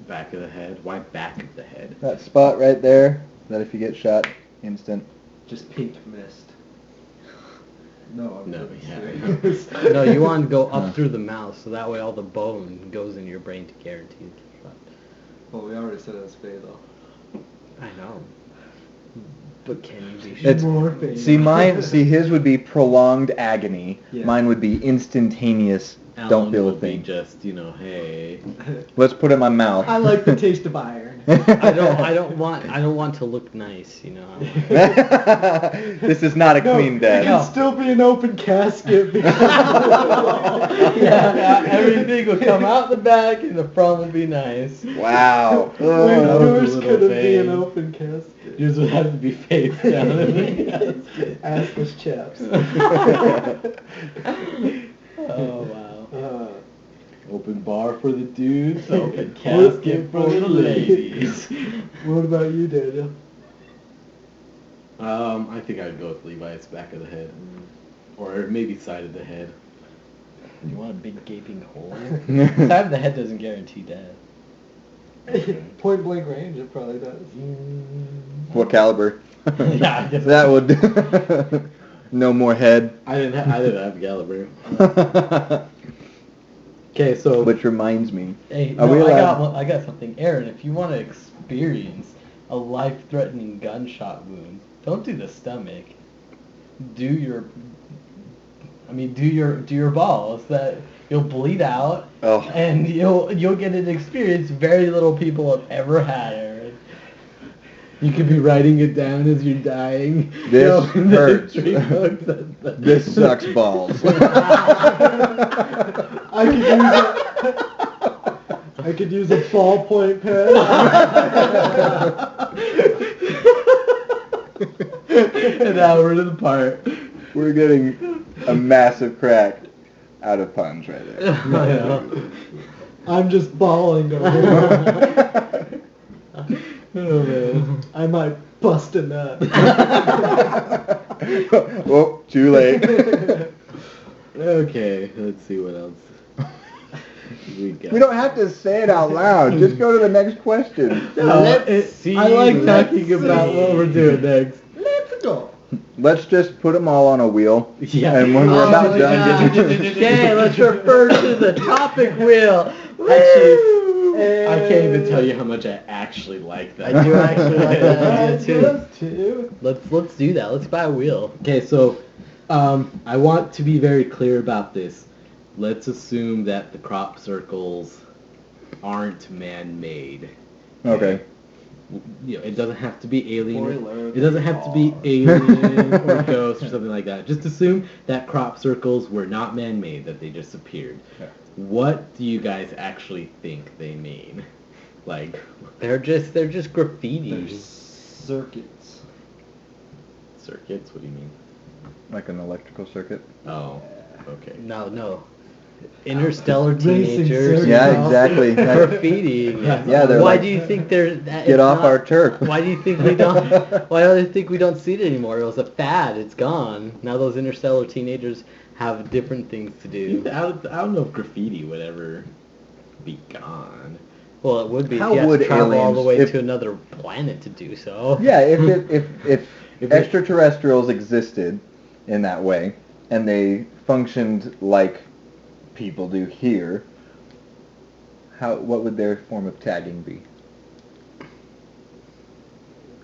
Back of the head? Why back of the head? That spot right there, that if you get shot, instant. Just pink mist. No, I'm No, really yeah. serious. No, you want to go up through the mouth, so that way all the bone goes in your brain to guarantee the shot. Well, we already said it was fatal. I know. But can you be It's- sure? More fatal. See, his would be prolonged agony. Yeah. Mine would be instantaneous, don't feel a Will be thing. just, hey. Let's put it in my mouth. I like the taste of iron. I don't want to look nice, This is not a clean It death. can still be an open casket. Yeah, everything will come out the back and the front will be nice. Wow. that was Yours a little couldn't be an vain. open casket. Yours would have to be face down in the casket. Assless chaps. Oh, wow. Open bar for the dudes, open casket for the ladies. What about you, Daniel? I think I'd go with Levi's back of the head. Or maybe side of the head. You want a big gaping hole? Side of the head doesn't guarantee death. Point blank range, it probably does. What caliber? Yeah, I guess That would... No more head. I didn't have Gallagher. Okay, so Which reminds me. Hey, Are we allowed- I got something. Aaron, if you want to experience a life-threatening gunshot wound, don't do the stomach. Do your balls. That you'll bleed out, and you'll get an experience very little people have ever had, Aaron. You could be writing it down as you're dying. This hurts. This sucks balls. I could use a ballpoint pen. An hour to the part. We're getting a massive crack out of puns right there. I'm just bawling over here. Oh man. I might bust a nut. Oh, too late. Okay, let's see what else we got. We don't have to say it out loud. Just go to the next question. No, Let's see. I like talking Let's about what we're doing next. Let's go. Let's just put them all on a wheel. Yeah. And when we're about my done, God. Okay, let's refer to the topic wheel. Actually, I can't even tell you how much I actually like that. I do actually like that I idea just too. Let's do that. Let's buy a wheel. Okay, so I want to be very clear about this. Let's assume that the crop circles aren't man-made. okay. You know, it doesn't have to be alien. Spoiler, It doesn't have to be alien or ghost or something like that. Just assume that crop circles were not man-made, that they just appeared. Yeah. What do you guys actually think they mean? Like They're just graffiti. Circuits. circuits? What do you mean? Like an electrical circuit. Oh, okay. No. Interstellar Racing teenagers. circuits. Yeah, exactly. Graffiti. Yeah, they're Why like, do you think they're that? get it's off not- our turf. Why do you think we don't? Why do you think we don't see it anymore? It was a fad. It's gone. Now those interstellar teenagers have different things to do. I don't know if graffiti would ever be gone. Well, it would be How if you had would to travel all the way aliens- to another planet to do so. Yeah, if If extraterrestrials existed in that way and they functioned like people do here, what would their form of tagging be?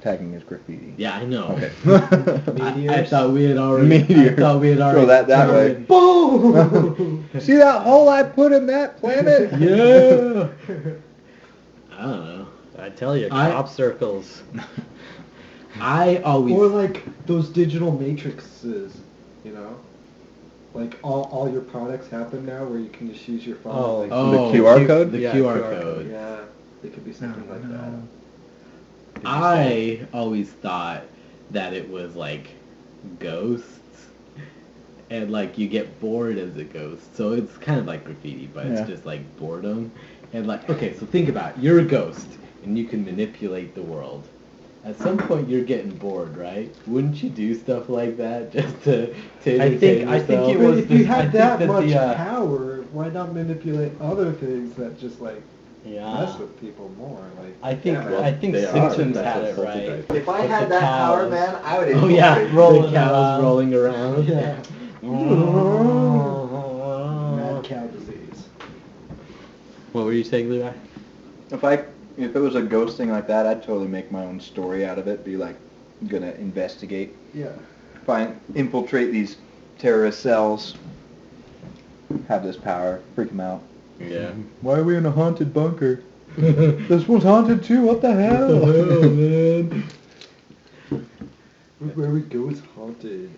Tagging is graffiti. Yeah, I know. Okay. I Meteors. thought we had already. Meteors. I thought we had already. Throw that way. determined- Boom! See that hole I put in that planet? Yeah. I don't know. I tell you, I- crop circles. I always. Or like those digital matrices, you know? Like all your products happen now where you can just use your phone. Oh. like, The QR code? The Yeah, QR QR code. Yeah, it could be something like that. I always thought that it was like ghosts, and like you get bored as a ghost, so it's kind of like graffiti, but Yeah. it's just like boredom. And like, okay, so think about it. You're a ghost, and you can manipulate the world. At some point, you're getting bored, right? Wouldn't you do stuff like that just to entertain I think yourself? it But was if you this- I had think that that much the, power, why not manipulate other things that just like mess Yeah. with people more? Like I think yeah, I think they are. Simpsons That's had what it Simpsons right. If I With had the that power, cows. man, I would. Oh yeah, rolling the cows around. rolling around. yeah. Oh. Mad cow disease. What were you saying, Levi? If it was a ghost thing like that, I'd totally make my own story out of it. Be like, gonna investigate, Yeah. infiltrate these terrorist cells, have this power, freak them out. Yeah. Why are we in a haunted bunker? This one's haunted too. What the hell? man. Where we go is haunted.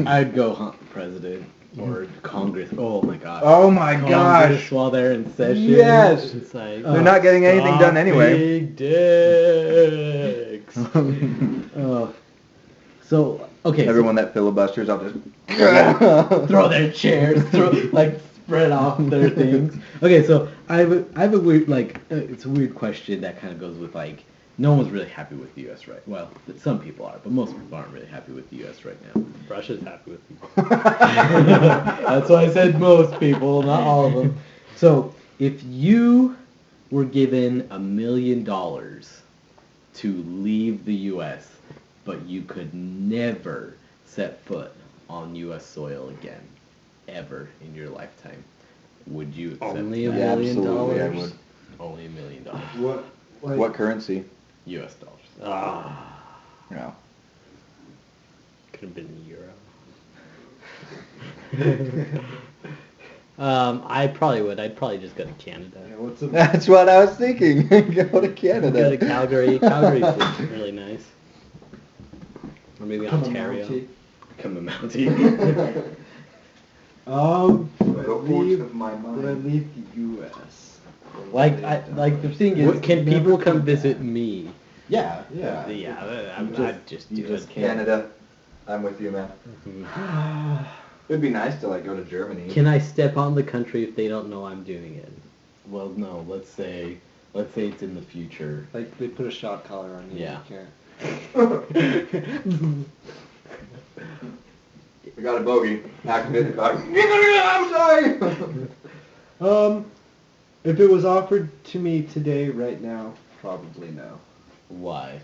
I'd go hunt the president or Congress. Oh my gosh. Oh my Congress gosh! while they're in session. Yes. It's like They're not getting anything done anyway. Big dicks. Oh. So okay. Everyone that filibusters, I'll just so throw their chairs, like spread off their things. Okay, so I have a weird it's a weird question that kind of goes with like no one's really happy with the U.S. right. Well, some people are, but most people aren't really happy with the U.S. right now. Russia's happy with you. That's why I said most people, not all of them. So, if you were given $1 million to leave the U.S., but you could never set foot on U.S. soil again, ever in your lifetime, would you accept Only that? $1 million? absolutely, I would. Only $1 million. What? Like, What currency? U.S. dollars. No. Could have been euro. I probably would. I'd probably just go to Canada. Yeah, what's a That's what I was thinking. Go to Canada. Go to Calgary. Calgary's really nice. Or maybe Become a Ontario. Mountie. Become a Mountie. Would I The force leave? of my mind. Would I leave the U.S.? like the thing is, Can never people come come visit back. me? Yeah. Yeah, I'd just you do just it. can't. Canada. I'm with you, man. Mhm. It'd be nice to like go to Germany. Can I step on the country if they don't know I'm doing it? Well, no. Let's say it's in the future. Like they put a shot collar on you. Yeah. You can't. We got a bogey. Activate the clock. I'm sorry. If it was offered to me today, right now, probably no. Why?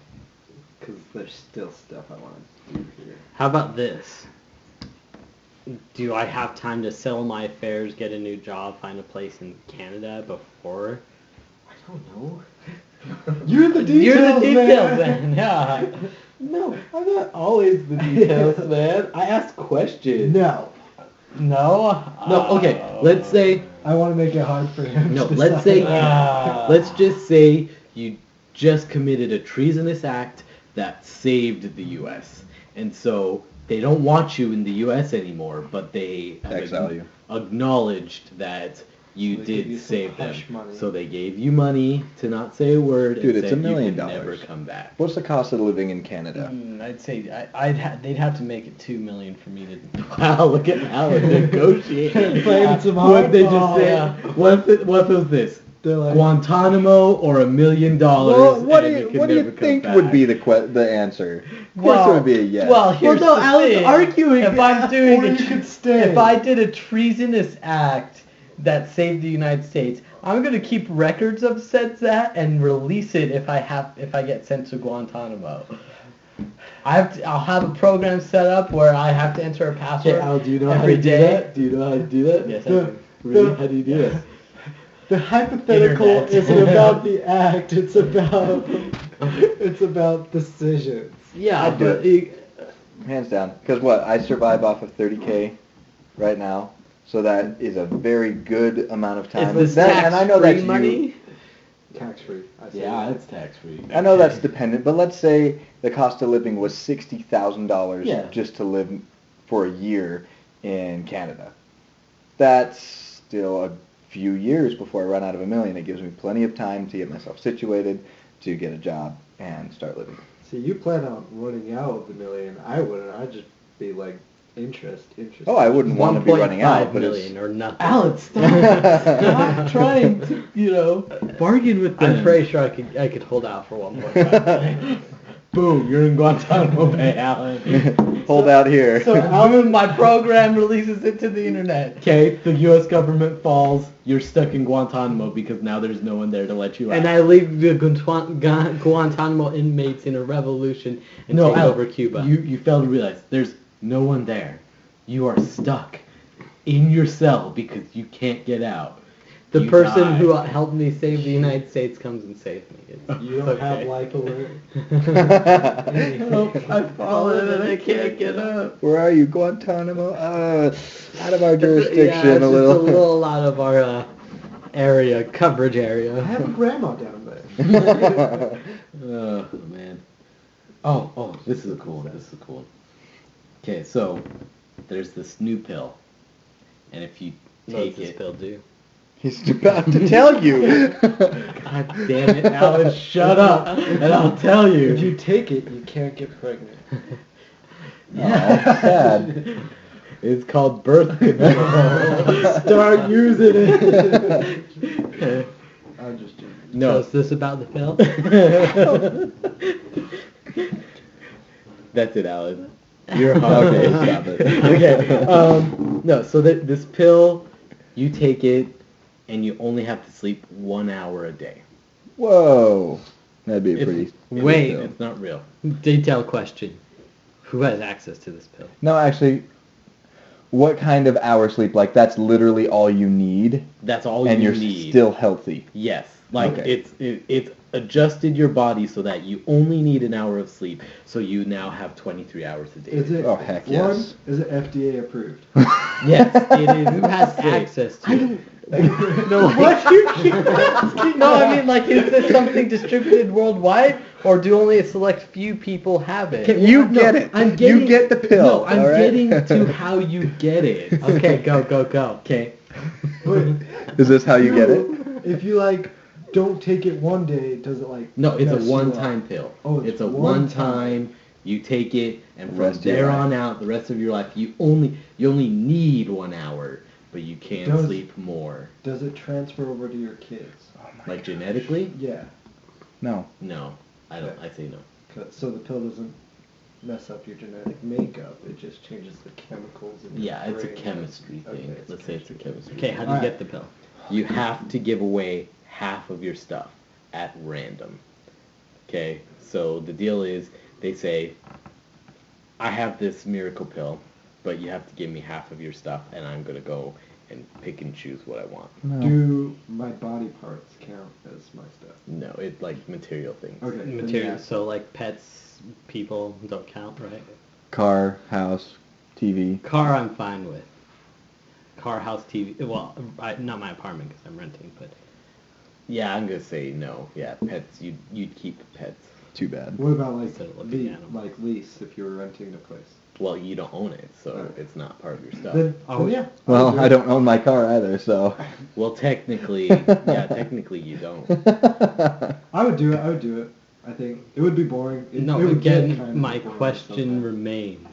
Because there's still stuff I want to do here. How about this? Do I have time to sell my affairs, get a new job, find a place in Canada before? I don't know. You're the details, You're the details, man. man. Yeah. No, I'm not always the details, man. I ask questions. No. No. No, okay. Let's say I want to make it hard for him. no. to Let's decide. say let's just say you just committed a treasonous act that saved the U.S. and so they don't want you in the U.S. anymore, but they have Exile you. acknowledged that you So they give you did some save them. hush money. So they gave you money to not say a word Dude, and it's said $1 million. you can never come back. What's the cost of living in Canada? I'd say they'd have to make it $2 million for me to. Wow, look at Alan negotiating. Playing some What they just hardball. say? Yeah. What was this? They're like, Guantanamo or $1 million? Well, what do and you, can what do you never come think back. would be the answer? Of course it would be a yes. Well, here's no, the I was thing. arguing If I'm doing or a you could stay. if I did a treasonous act that saved the United States, I'm gonna keep records of that and release it if I get sent to Guantanamo. I'll have a program set up where I have to enter a password Okay, Al, do you know how every to do day. that? Do you know how to do that? Yes, I The- do. Really? How do you do that? The hypothetical Internet. isn't about the act. It's about decisions. Yeah, I'd do but Hands down. Because what? I survive off of $30K right now. So that is a very good amount of time. is this That- and I know tax-free that's money? Tax free. Yeah, it's tax free. I know that's dependent, but let's say the cost of living was $60,000 Yeah. just to live for a year in Canada. That's still a few years before I run out of $1 million. It gives me plenty of time to get myself situated, to get a job, and start living. See, you plan on running out of the million. I wouldn't. I'd just be like interest. Oh, I wouldn't want to be running out, but million it's... or nothing. Alex, stop trying to, bargain with them. I'm pretty sure I could hold out for 1.5. Boom, you're in Guantanamo Bay, Alan. Hold out here. So Boom, my program releases it to the internet. Okay, the U.S. government falls. You're stuck in Guantanamo because now there's no one there to let you out. And I leave the Guantanamo inmates in a revolution and take Al, over Cuba. You fail to realize there's no one there. You are stuck in your cell because you can't get out. The You person die. who helped me save the United States comes and saves me. you don't have life alert. Help, I've fallen and I can't get up. Where are you, Guantanamo? Out of our Yeah, jurisdiction it's a just little. a little out of our coverage I area. have a grandma down there. Oh, man. Oh, this is a cool one. This is a cool one. Okay, so there's this new pill. And if you What take does this it... pill do? He's about to tell you. God damn it, Alan, shut up, and I'll tell you. If you take it, you can't get pregnant. Yeah, sad. It's called birth control. Start using it. I'm just joking. So No. is this about the pill? That's it, Alan. You're hard. Okay, stop it. Okay. No, so this pill, you take it, and you only have to sleep 1 hour a day. Whoa. That'd be a It's- pretty... Wait. It's not real. Detailed question. Who has access to this pill? No, actually, what kind of hour sleep? Like, that's literally all you need, That's all and you you're need. still healthy. Yes. Like, Okay. it's adjusted your body so that you only need an hour of sleep, so you now have 23 hours a day. Is it Oh, heck one? yes. Is it FDA approved? Yes, it is. Who has access to it? No, What you keep asking? No, I mean, like, is this something distributed worldwide, or do only a select few people have it? Okay, You no, get it. I'm getting, You get the pill. No, I'm all right? getting to how you get it. Okay, go. Okay. But Is this how you get it? If you like don't take it one day, does it like No, it's a mess you up? one-time pill. Oh, it's a one one-time. You take it, and from Rest of your there life. on out, the rest of your life, you only need 1 hour, but you can Does- sleep more. Does it transfer over to your kids? Like genetically? Yeah. No. No, I don't. I say no. So the pill doesn't mess up your genetic makeup. It just changes the chemicals in your Yeah, it's a brain. chemistry Okay, thing. it's Let's say it's a chemistry. Okay, thing. how do you Alright. get the pill? You have to give away half of your stuff at random. Okay, so the deal is they say, I have this miracle pill, but you have to give me half of your stuff, and I'm gonna go and pick and choose what I want. No. Do my body parts count as my stuff? No, it's like material things. Okay. then Material. yeah. So, like, pets, people don't count, right? Car, house, TV. Car, I'm fine with. Car, house, TV. Well, not my apartment because I'm renting, but Yeah, I'm gonna say no. Yeah, pets. You'd keep pets. Too bad. What about like Instead of looking at 'em. like lease if you were renting the place? Well, you don't own it, so Alright. it's not part of your stuff. Then, Oh, yeah. Well, I don't own my car either, so. Well, technically, yeah, technically you don't. I would do it. I would do it. I think it would be boring. It no. would get Again, kind of my boring question sometimes. remains: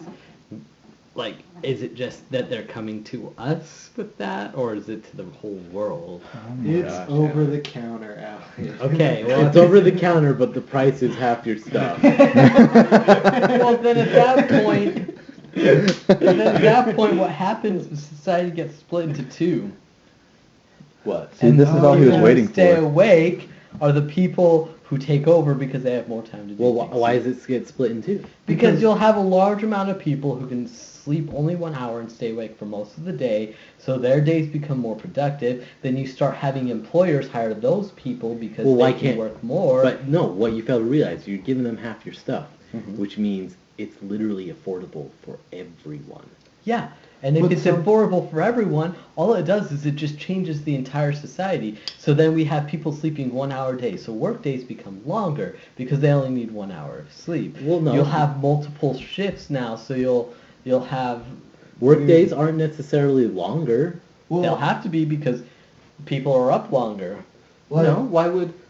like, is it just that they're coming to us with that, or is it to the whole world? It's gosh, over yeah. the counter, Allie. Okay, well, It's over the counter, but the price is half your stuff. well, then at that point, what happens is society gets split into two. What? See, this is all he was people waiting who stay for. awake are the people who take over because they have more time to do Well, things. why does it get split in two? Because you'll have a large amount of people who can sleep only 1 hour and stay awake for most of the day, so their days become more productive. Then you start having employers hire those people because Well, why they can can't- work more. But no, what you fail to realize, you're giving them half your stuff, Mhm. which means it's literally affordable for everyone. yeah, and if But it's some- affordable for everyone, all it does is it just changes the entire society. So then we have people sleeping 1 hour a day, so work days become longer because they only need 1 hour of sleep. Well, no. You'll have multiple shifts now, so you'll have Work days aren't necessarily longer. Well, they'll have to be because people are up longer. like, No,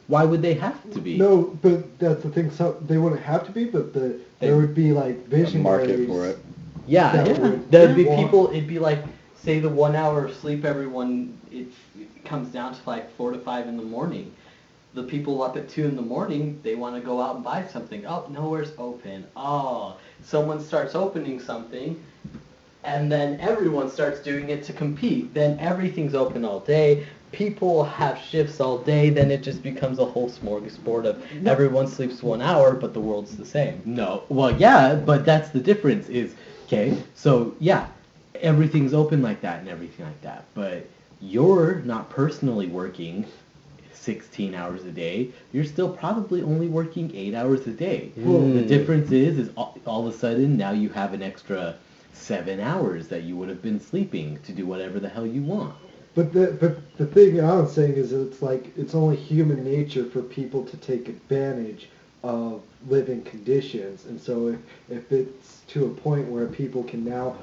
why would they have to be? No, but that's the thing. So they wouldn't have to be, but there would be like A visionaries. market for it. Yeah, That yeah. would There'd be want- people. It'd be like, say, the 1 hour of sleep. Everyone, it comes down to like 4 to 5 in the morning. The people up at 2 in the morning, they want to go out and buy something. Oh, nowhere's open. Oh, someone starts opening something, and then everyone starts doing it to compete. Then everything's open all day. People have shifts all day. Then it just becomes a whole smorgasbord of everyone sleeps 1 hour, but the world's the same. No. Well, yeah, but that's the difference is, okay, so yeah, everything's open like that and everything like that, but you're not personally working 16 hours a day. You're still probably only working 8 hours a day. The difference is all of a sudden now you have an extra 7 hours that you would have been sleeping to do whatever the hell you want. But the thing I was saying is it's like it's only human nature for people to take advantage of living conditions, and so if it's to a point where people can now,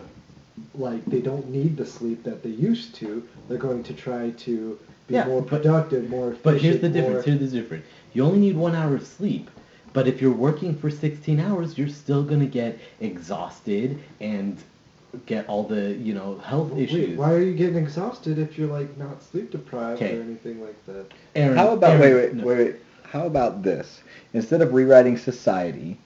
like, they don't need the sleep that they used to, they're going to try to be Yeah, more but- productive, more efficient. But here's the more- difference. Here's the difference. You only need 1 hour of sleep. But if you're working for 16 hours, you're still going to get exhausted and get all the, health Wait, issues. why are you getting exhausted if you're like not sleep deprived Okay. or anything like that? Aaron, How about Aaron, wait. How about this? Instead of rewriting society,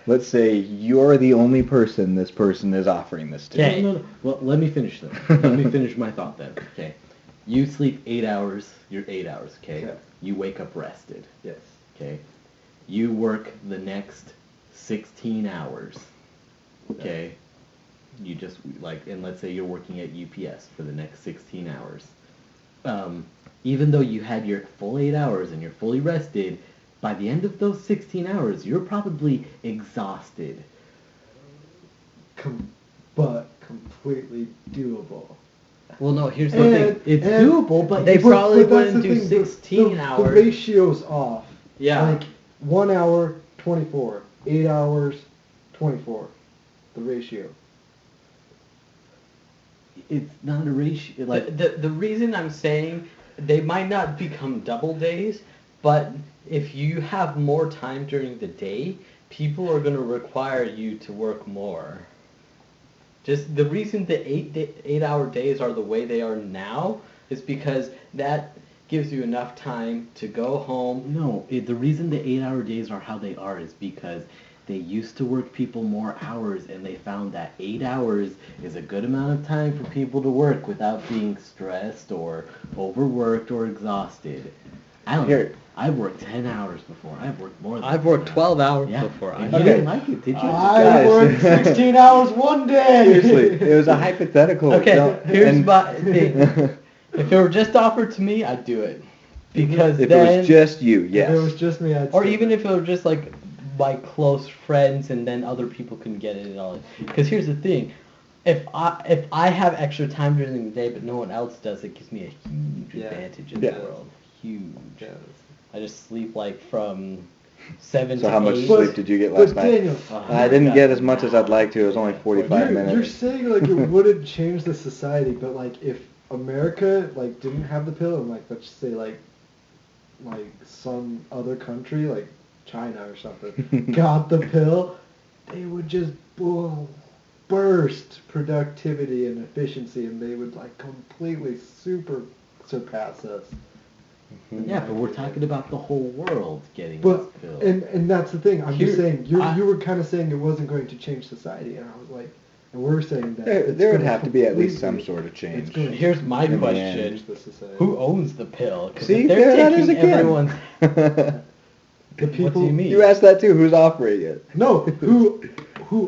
let's say you're the only person this person is offering this to. Okay. No. Well, let me finish then. Let me finish my thought then. Okay. You sleep 8 hours. You're 8 hours. Okay. Okay. You wake up rested. Yes. Okay. You work the next 16 hours. Okay. You just and let's say you're working at UPS for the next 16 hours. Even though you had your full 8 hours and you're fully rested, by the end of those 16 hours, you're probably exhausted. But completely doable. Well, no, here's the And- thing. It's and- doable, but They But probably that's wouldn't the do thing, 16 the hours. ratio's off. Yeah. Like 1 hour, 24. 8 hours, 24. The ratio. it's not a ratio. Like, The reason I'm saying they might not become double days, but if you have more time during the day, people are going to require you to work more. Just the reason the 8-hour days are the way they are now is because that gives you enough time to go home. no, the reason the 8-hour days are how they are is because they used to work people more hours, and they found that 8 hours is a good amount of time for people to work without being stressed or overworked or exhausted. I don't know. Here. I've worked 10 hours before. I've worked more than I've worked 10 12 hours Yeah. before. And I you Okay. didn't like it, did you? I Guys. worked 16 hours one day. Seriously, it was a hypothetical. Okay, Don't- here's and- my thing. If it were just offered to me, I'd do it. Because If then, it was just you, yes. If it was just me, I'd or say even that. if it were just like my close friends, and then other people can get it and all. Because here's the thing, if I have extra time during the day, but no one else does, it gives me a huge Yeah. advantage in Yeah. the world. Huge. Yeah. I just sleep like from 7 So to how much 8. sleep did you get last But night? Daniel, I didn't get as much as I'd like to. It was only 45 you're minutes. saying like it wouldn't change the society, but like if America like didn't have the pill, and like let's say like some other country like China or something got the pill, they would just burst productivity and efficiency, and they would like completely surpass us. Yeah, but we're talking about the whole world getting But this pill. and that's the thing. I'm just Here- saying you were kind of saying it wasn't going to change society, and I was like, and we're saying that it's There would gonna have to be at least some completely- sort of change. it's gonna Here's my In the question. change the society. Who owns the pill? Because See, if they're there that is taking again. everyone's... The people. What do you mean? You asked that too. Who's offering it? No, who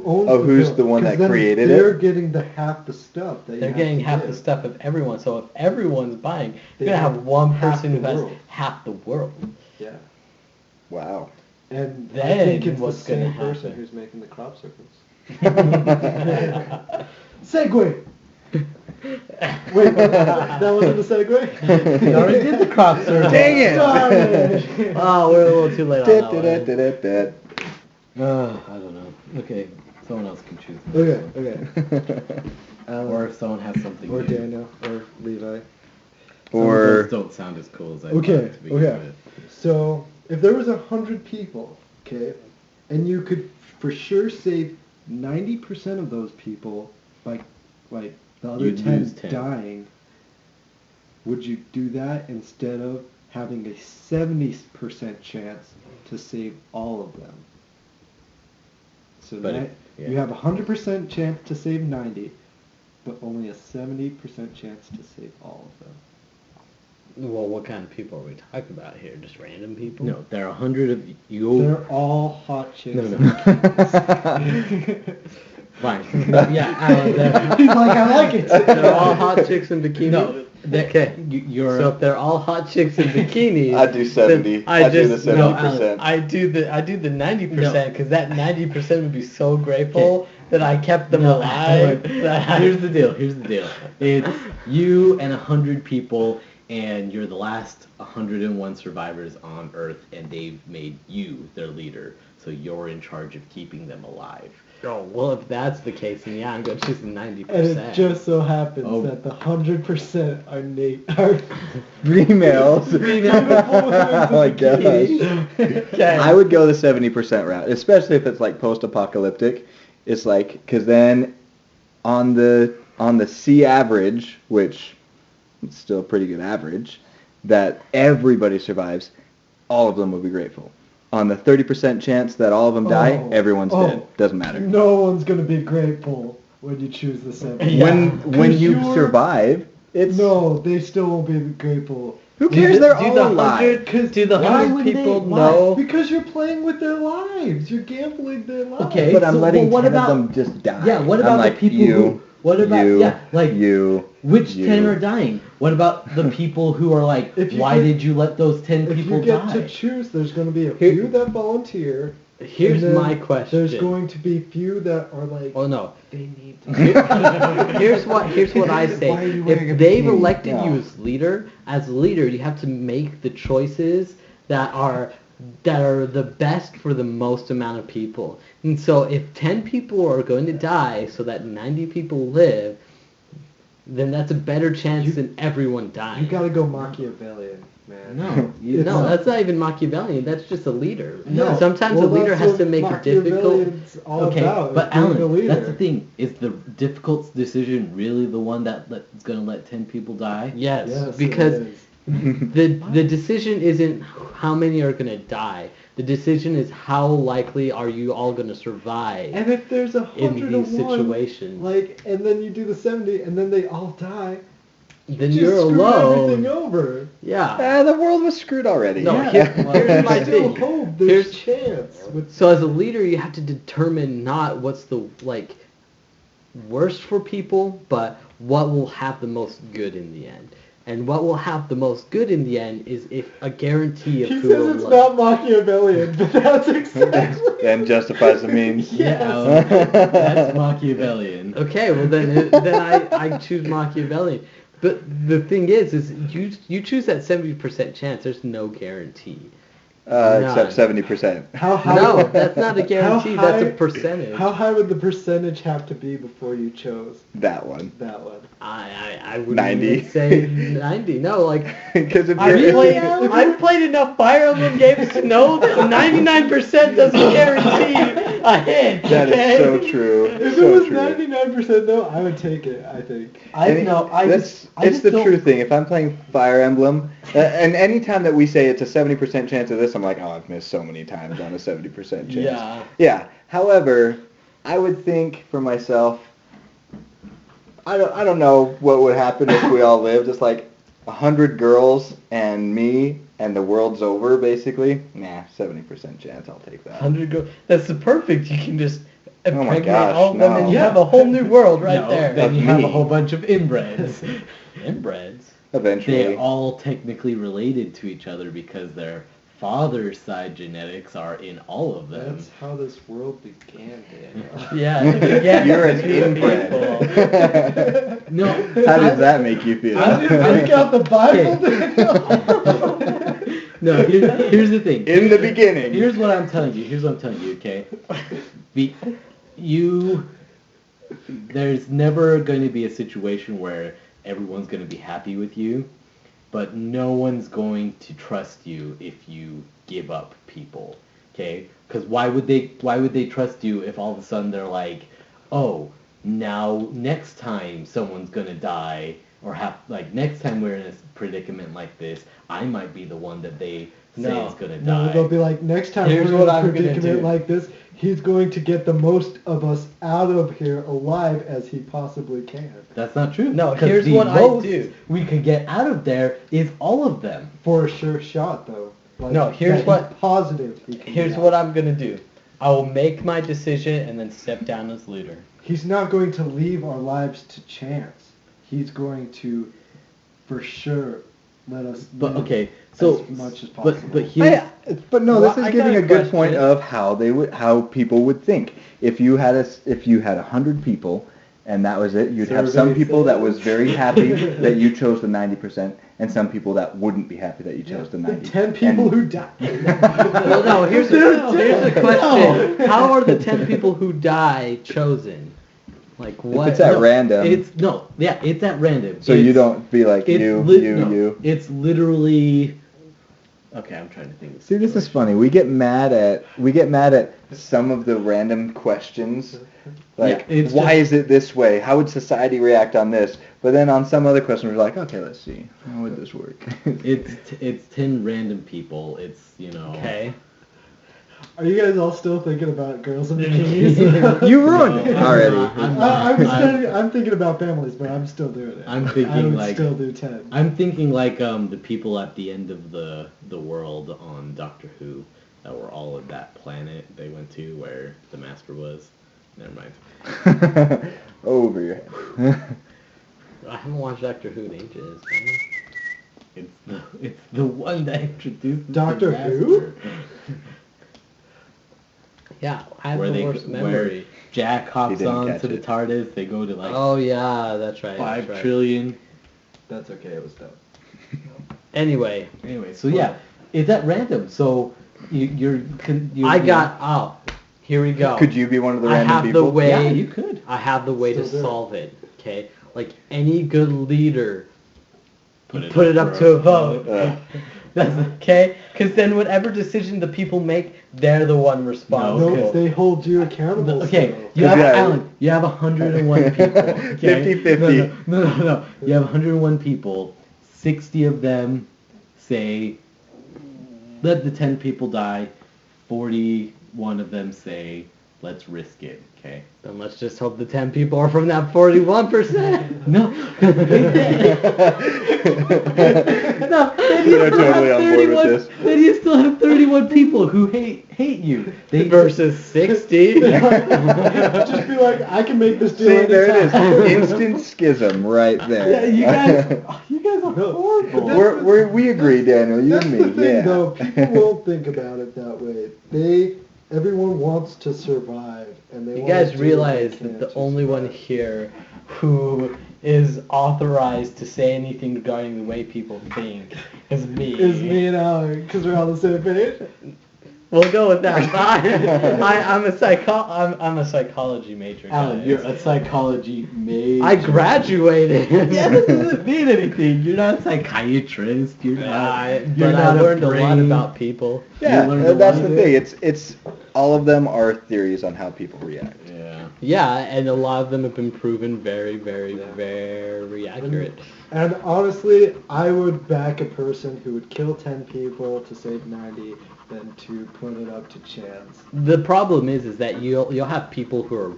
owns Oh, the who's pill? the one 'Cause that then created they're it? getting the half the stuff. That you They're have getting to half the give. stuff of everyone. So if everyone's buying, They you're going to have one half person who the has world. half the world. Yeah. Wow. And I Then think it's what's the same gonna person happen? who's making the crop circles. Segue. Wait, that wasn't a segue? You already did the crop circle. Dang it! Darn it. Oh, we're a little too late on that one. Da-da-da-da-da. I don't know. Okay, someone else can choose. Okay. Or if someone has something Or new. Daniel, or Levi. Some of Or those don't sound as cool as I Okay, thought to begin okay. with. So, if there was 100 people, okay, and you could for sure save 90% of those people by, like, the other You'd 10 lose 10. dying, would you do that instead of having a 70% chance to save all of them? So But you have a 100% chance to save 90, but only a 70% chance to save all of them. Well, what kind of people are we talking about here? Just random people? No, there are 100 of you. They're all hot chicks. No, Fine. Yeah, Alan, He's like, I like it. They're all hot chicks in bikinis? No, Okay. you're. So if they're all hot chicks in bikinis, I do 70. then I do the no, 70%. I do the 90% because that 90% would be so grateful that I kept them No, alive. Here's the deal. It's you and 100 people, and you're the last 101 survivors on Earth, and they've made you their leader. So you're in charge of keeping them alive. Oh, well, if that's the case, then yeah, I'm going to choose the 90%. And it just so happens Oh. that the 100% are Females. Oh my gosh. Okay. I would go the 70% route, especially if it's like post-apocalyptic. It's like, because then on the C average, which is still a pretty good average, that everybody survives, all of them would be grateful. On the 30% chance that all of them die, Oh. everyone's Oh. dead. Doesn't matter. No one's going to be grateful when you choose the 70. Yeah. When 'Cause you you're- survive, it's No, they still won't be grateful. who cares? They're all the alive. 100, do the Why 100 would people they? Why? know? Because you're playing with their lives. You're gambling their lives. Okay. But I'm so, letting well, what 10 about- of them just die. Yeah, what I'm about like, the people you. What about which you. 10 are dying? What about the people who are like, why did you let those 10 people die? If you get to choose, there's going to be a few that volunteer. Here's my question. There's going to be few that are like, oh no, they need to. here's what I say. Why are you wearing a If they've bikini? elected No. you as leader, you have to make the choices that are the best for the most amount of people. And so if 10 people are going to die so that 90 people live, then that's a better chance than everyone dying. You gotta go Machiavellian, man. No, that's not even Machiavellian. That's just a leader. No. Sometimes a leader has to make a difficult. Machiavellian's all Okay, about but being a Alan, leader. that's the thing. Is the difficult decision really the one that's going to let 10 people die? Yes, Yes, because it is. the decision isn't how many are going to die. The decision is how likely are you all going to survive. And if there's 100 in to these 1, situations. and then you do the 70, and then they all die, then you you're just screwed alone. everything over. Yeah. The world was screwed already. No, Yeah. here's my There's still thing. hope. There's Here's- chance. So as a leader, you have to determine not what's the worst for people, but what will have the most good in the end. And what will have the most good in the end is if a guarantee of He who says will it's live. not Machiavellian, but that's exactly. Then justifies the means. Yeah, that's Machiavellian. Okay, well then I choose Machiavellian. But the thing is you choose that 70% chance. There's no guarantee. Except 70%. How high? No, that's not a guarantee. How That's a high- percentage. How high would the percentage have to be before you chose That one. that one? I would 90. even say 90. No, like Because if I've played enough Fire Emblem games to know that 99% doesn't guarantee a hit. that okay? is so true. If so it was true. 99% though, I would take it. I think. It's the true thing. If I'm playing Fire Emblem, and any time that we say it's a 70% chance of this, I'm like, oh, I've missed so many times on a 70% chance. Yeah. Yeah. However, I would think for myself, I don't know what would happen if we all lived. It's like 100 girls and me, and the world's over, basically. Nah, 70% chance. I'll take that. 100 go. That's the perfect. You can just impregnate gosh, all of them, and no. you have a whole new world right No, there. Then you Of have me. a whole bunch of inbreds. Inbreds. Eventually. They're all technically related to each other because their father's side genetics are in all of them. That's how this world began, Daniel. Yeah. You're an inbred. No. How does that make you feel? Break out the Bible, Daniel. No, here's the thing. In the beginning. Here's what I'm telling you, okay? There's never going to be a situation where everyone's going to be happy with you, but no one's going to trust you if you give up people, okay? Because why would they trust you if all of a sudden they're like, oh, now next time someone's going to die, or next time we're in a predicament like this, I might be the one that they say is going to die. No, they'll be like, next time Here's we're what in a I'm gonna predicament do. like this, he's going to get the most of us out of here alive as he possibly can. That's not true. No, 'cause here's the what I most do. we could get out of there is all of them. For a sure shot, though. Like, No, here's that what- he's positive he can Here's get what out. I'm gonna do. I will make my decision and then step down as leader. He's not going to leave our lives to chance. He's going to, for sure, let us But live okay, so as much as possible. but here's But no, Well, this I is got giving a a good question. point of how people would think. If you had 100 people, and that was it, you'd have some Survey people that says. was very happy that you chose the 90%, and some people that wouldn't be happy that you chose the 90. 10 people And- who died. Well, no, here's the question. How are the 10 people who die chosen? Like what? it's at random. it's at random. So you don't be like you. It's literally. Okay, I'm trying to think. See, this is funny. We get mad at some of the random questions. Like, Yeah, it's why just- is it this way? How would society react on this? But then on some other questions, we're like, okay, let's see. How would this work? It's 10 random people. It's Okay. Are you guys all still thinking about girls in bikinis? You ruined it already. I'm thinking about families, but I'm still doing it. I'm thinking I would like- still do 10. I'm thinking like the people at the end of the world on Doctor Who that were all at that planet they went to where the Master was. Never mind. Over your head. I haven't watched Doctor Who in ages. It's the one that introduced Doctor the Who? Master. Yeah, I have where the they worst where memory. Jack hops didn't on catch to the it. TARDIS. They go to like Oh yeah, that's right. 5 that's right. trillion. That's okay. It was dumb. Anyway, Anyway, so yeah, it's at random. So you're I got here we go. Could you be one of the I random have people? the way. Yeah, you could. I have the way to Still do it. solve it. Okay, like any good leader, Put it up to a vote. Ugh. Okay, because then whatever decision the people make, they're the one responsible. No, they hold you accountable. Okay, still. you have Yeah. Alan. You have 101 people. Okay? 50-50. No. You have 101 people. 60 of them say, let the 10 people die. 41 of them say, let's risk it. Okay. Then let's just hope the 10 people are from that 41%. No. No. Then you They're still totally have on board with 31 this. Then you still have 31 people who hate you. They Versus 60. Just be like, I can make this deal. See, there it is. anytime. Instant schism right there. Yeah, you guys are No, horrible. we agree, Daniel. You That's and me. the thing, yeah. though. People won't think about it that way. Everyone wants to survive, and they. You wanna guys do what they realize can that the to only one survive. here who is authorized to say anything regarding the way people think is me. is me and Alan, because we're on the same page. We'll go with that. I'm a psychology major. Alan, guys. you're a psychology major. I graduated. Yeah, that doesn't mean anything. You're not a psychiatrist. You're not. You're But I not learned a lot brain- about people. Yeah, You learned a that's lot the of thing. it. It's all of them are theories on how people react. Yeah. Yeah, and a lot of them have been proven very, very, very accurate. And honestly, I would back a person who would kill 10 people to save 90 than to put it up to chance. The problem is that you'll have people who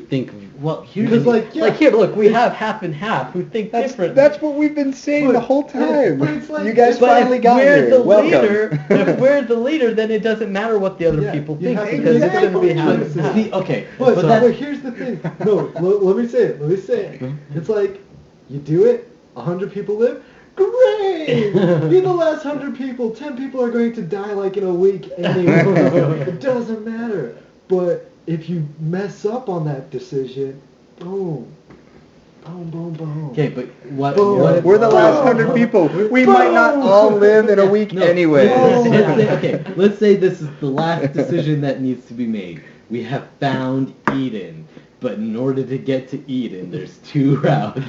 think Well, here's Because, like, yeah, like here, look, we have half and half who think different. That's what we've been saying But- the whole time. but it's like- you guys but finally if got we're here. the Welcome. leader, if we're the leader, then it doesn't matter what the other Yeah, people you think have to because be it's going to be careful. half But and half. See, okay, But, but but that's here's the thing. No, let me say it. It's like, you do it, 100 people live, great! You're the last 100 people. 10 people are going to die like in a week anyway. It doesn't matter. But if you mess up on that decision, boom. Boom, boom, boom. okay, but what? Boom. what We're the last Boom. 100 people. We might not all live in a week No, anyway. no. Let's say this is the last decision that needs to be made. We have found Eden, but in order to get to Eden, there's 2 routes.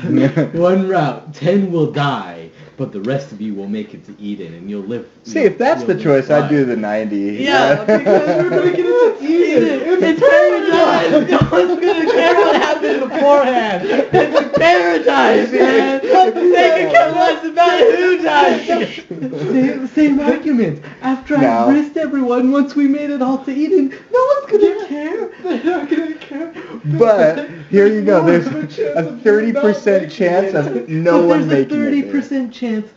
One route, 10 will die, but the rest of you will make it to Eden, and you'll live. See, if that's you'll the live choice, I'd do fine. the 90. Yeah, because we're making it to Eden. It's paradise. No one's gonna care what happened beforehand. It's paradise, man. They can care less about who dies. Same argument. After No. I risked everyone, once we made it all to Eden, no one's gonna care. They're not going to care. But here you go. There's more of a chance a of you not 30% making chance it. of no one There's making a it. 30% chance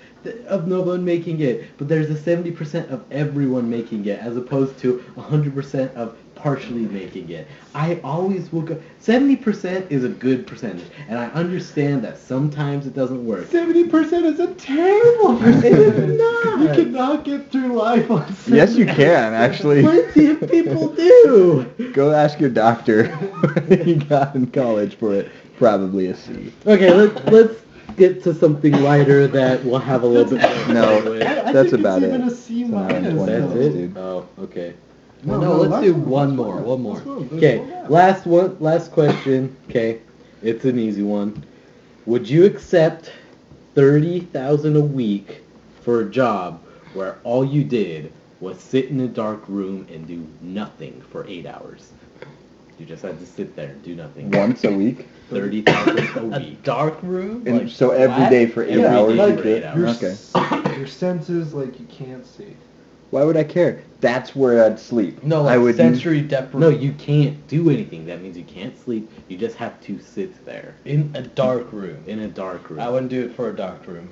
of no one making it, but there's a 70% of everyone making it, as opposed to 100% of partially making it. I always will go. 70% is a good percentage, and I understand that sometimes it doesn't work. 70% is a terrible percentage. It is not. You cannot get through life on 70%. Yes, you can, actually. Plenty of people do. Go ask your doctor what you got in college for it. Probably a C. Okay, let's get to something lighter that will have a little bit more No. fun with. I That's think about it's it. even a C It's an hour and minus. 20 That's minutes, it? dude. Oh, okay. No, No, let's last do one, one last more. one. One more. Last one. Okay, There's one left. last question. Okay, it's an easy one. Would you accept $30,000 a week for a job where all you did was sit in a dark room and do nothing for 8 hours? You just had to sit there and do nothing. Once a week? 30,000 a A week. dark room? And Like so every flat? day for 8 Every hours day you for did? 8 hours. Okay. Your senses, like, you can't see. Why would I care? That's where I'd sleep. No, I like would sensory deprivation. No, you can't do anything. That means you can't sleep. You just have to sit there In a dark room. in a dark room. I wouldn't do it for a dark room.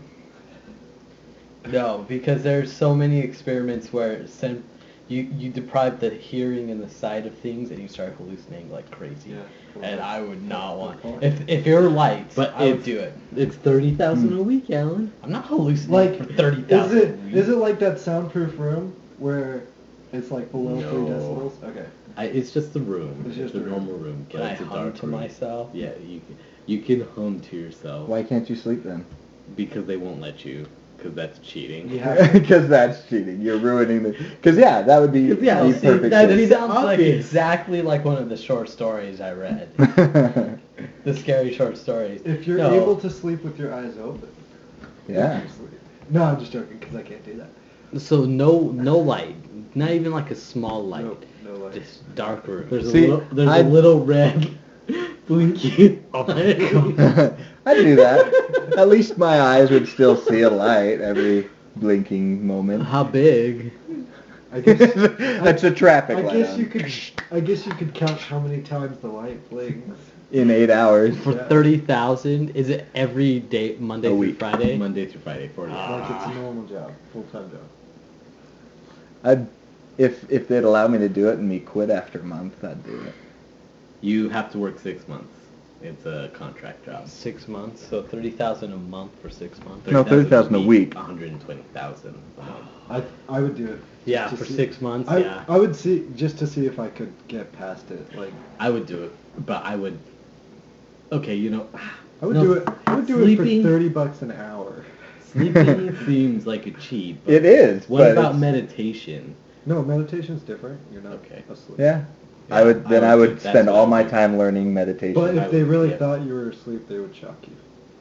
No, because there's so many experiments where you deprive the hearing and the sight of things, and you start hallucinating like crazy. Yeah, cool. And I would not want. Cool. If you're light, But I would do it. It's 30,000 a week, Alan. I'm not hallucinating Like, for 30,000. is it like that soundproof room where it's like below 3 No. decibels? Okay. It's just a room. It's just a a room. normal room. Can but I it's a hum dark to room. myself? Yeah, you can hum to yourself. Why can't you sleep then? Because they won't let you. Because that's cheating. Yeah. Because that's cheating. You're ruining the. Because yeah, that would be, Yeah, be see, perfect. that fit. is- sounds like obvious. exactly like one of the short stories I read. The scary short stories. If you're No. able to sleep with your eyes open. Yeah. you sleep. No, I'm just joking because I can't do that. So no light, not even like a small light. No light. Just dark room. There's See, a little, I- little red blinky. Oh my God. I'd do that. At least my eyes would still see a light every blinking moment. How big? I guess. That's a traffic I light guess on. you could. I guess you could count how many times the light blinks. In 8 hours. For Yeah. 30,000, is it every day, Monday A through week. Friday? Monday through Friday, 40 hours. Like it's a normal job, full-time job. If they'd allow me to do it and me quit after a month, I'd do it. You have to work 6 months. It's a contract job. 6 months, so 30,000 a month for 6 months. No, 30,000 a week. 120,000 a month. I would do it. Yeah, just for to see- 6 months. I, Yeah. I would see just to see if I could get past it. Like I would do it, but I would. Okay, you know. I would no, do it. I would do sleeping, it for $30 an hour. Sleeping seems like a cheat. But It is, What but about it's- meditation? No, meditation's different. You're not Okay. asleep. Yeah. Yeah, I would I would spend that's all what my I would do. time learning meditation. But I if they would, really yeah. thought you were asleep, they would shock you.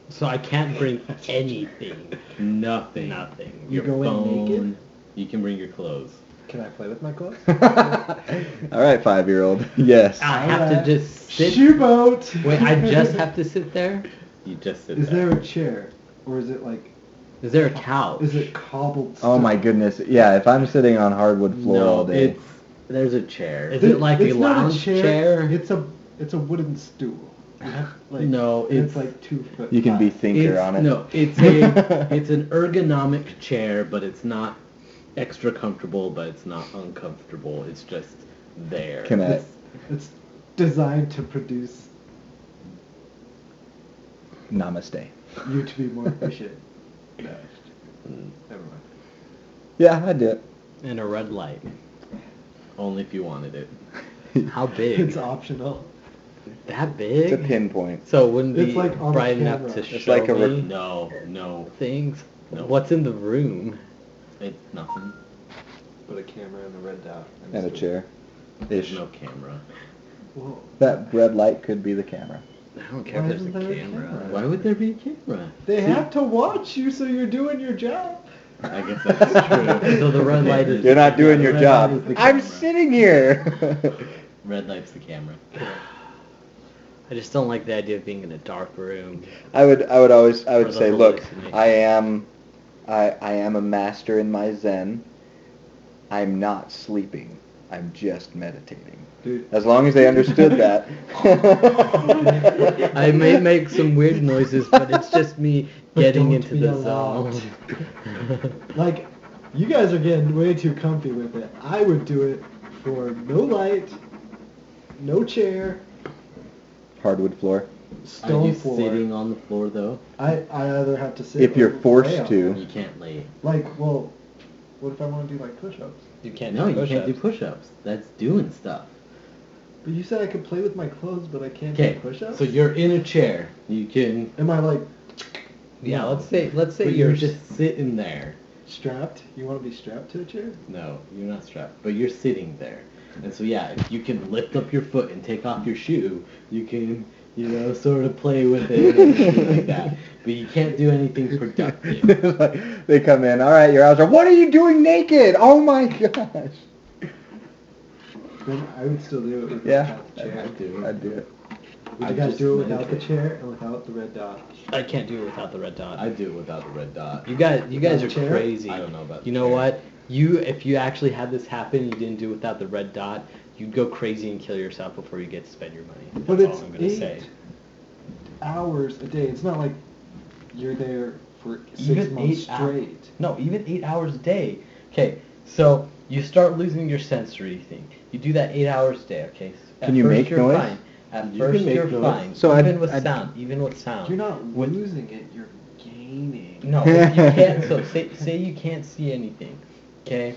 So I can't bring anything. Nothing. Nothing. You Your go in phone. naked? You can bring your clothes. Can I play with my clothes? All right, 5-year-old. Yes. I have to Alright. just sit. Shoeboat. Wait, I just have to sit there? You just sit Is there. there a chair, or is it like? Is there a couch? Is it cobbled? Oh my stone? goodness. Yeah, if I'm sitting on hardwood floor No, all day. there's a chair. Is it like It's a not lounge chair? It's a wooden stool. You have, like, No, and it's it's- like 2 foot. You can be high. thinker It's- on it. No, it's an ergonomic chair, but it's not extra comfortable, but it's not uncomfortable. It's just there. Can I? It's designed to produce Namaste. you to be more efficient. No, Mm, never mind. Yeah, I'd do it. And a red light. Only if you wanted it. How big? It's optional. That big? It's a pinpoint. So it wouldn't It's be like on bright the enough camera. to It's show like a me No, things? No. What's in the room? it's nothing. Put a camera and a red dot. And a stool. chair. There's Ish. no camera. Whoa. That red light could be the camera. I don't care Why if there's isn't a there a camera. camera? Why would there be a camera? They See, have to watch you, so you're doing your job. I guess that's true. So the red light is- You're not doing the your red job. light is the I'm camera. sitting here. Red light's the camera. I just don't like the idea of being in a dark room. I would Or say, the look, hallucination. I am a master in my Zen. I'm not sleeping. I'm just meditating. Dude. As long as they understood that. I may make some weird noises, but it's just me But getting don't into be the alarmed. zone. Like, you guys are getting way too comfy with it. I would do it for no light, no chair, Hardwood floor. Are stone you floor. sitting on the floor though? I either have to sit If you're or forced lay on to. it. You can't lay. Like, well, what if I want to do like push-ups? You can't No, do you push-ups. can't do push-ups. That's doing stuff. But you said I could play with my clothes, but I can't Okay, do push-ups? so you're in a chair. You can. Am I like Yeah, No. let's say But you're just sitting there. strapped? You want to be strapped to a chair? No, you're not strapped, but you're sitting there. And so yeah, if you can lift up your foot and take off your shoe, you can, sort of play with it and everything like that. But you can't do anything productive. They come in, all right, your eyes are, what are you doing naked? Oh my gosh. Then I would still do it with Yeah, without the chair. I'd do it. I'd do it. Would I'd you guys just do it without the meditate. chair and without the red dot? I can't do it without the red dot. I do it without the red dot. You guys Without are chair? crazy. I don't know about You the know chair. what? If you actually had this happen, and you didn't do it without the red dot, you'd go crazy and kill yourself before you get to spend your money. That's But all it's I'm gonna 8 say. hours a day. It's not like you're there for 6 Even months 8 hours. straight. No, even 8 hours a day. Okay, so you start losing your sensory thing. You do that 8 hours a day, okay? Can you make you're noise? Fine. At You first can make you're noise. fine. So even I'd- with I'd- sound. Even with sound. You're not With- losing it. You're gaining. No, if you can't. So say you can't see anything, okay?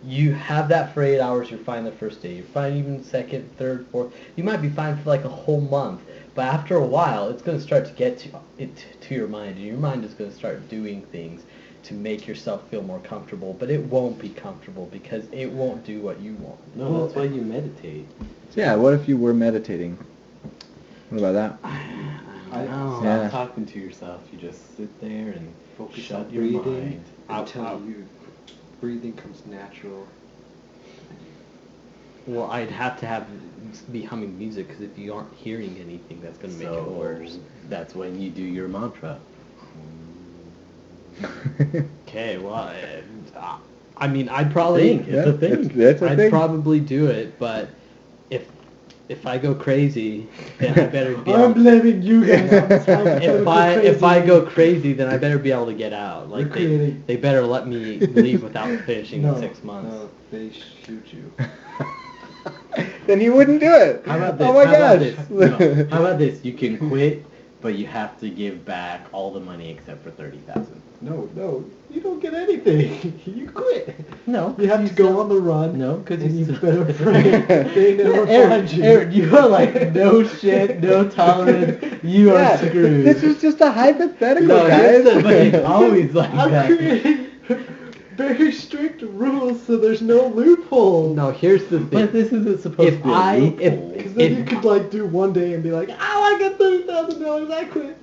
You have that for 8 hours. You're fine the first day. You're fine even second, third, fourth. You might be fine for like a whole month. But after a while, it's going to start to get to your mind, and your mind is going to start doing things to make yourself feel more comfortable. But it won't be comfortable because it won't do what you want. No, that's why you meditate. So yeah, what if you were meditating? What about that? I know. Stop Yeah. talking to yourself. You just sit there and Focus shut on your breathing mind. until breathing comes natural. Well, I'd have to be humming music because if you aren't hearing anything, that's going to make it worse. That's when you do your mantra. Okay, well, I mean, I'd probably, It's a thing. It's a I'd thing. probably do it, but if I go crazy, then I better be. I'm able, blaming you guys on this if I go crazy, then I better be able to get out. Like You're creating- they better let me leave without finishing No, the 6 months. No, they shoot you. Then he wouldn't do it. How about this? Oh my How about gosh. this? No. How about this? You can quit, but you have to give back all the money except for $30,000. No, you don't get anything. You quit. No, You have to go on the run. No, because and you better pray they never find you. Aaron, you are like no shit, no tolerance. You are screwed. This was just a hypothetical, No, guys. but it's always like I'm that. creating very strict rules so there's no loophole. No, here's the thing. But this isn't supposed If to be a I- if- loophole. Because then If- you could like do one day and be like, oh, I got $30,000, I quit.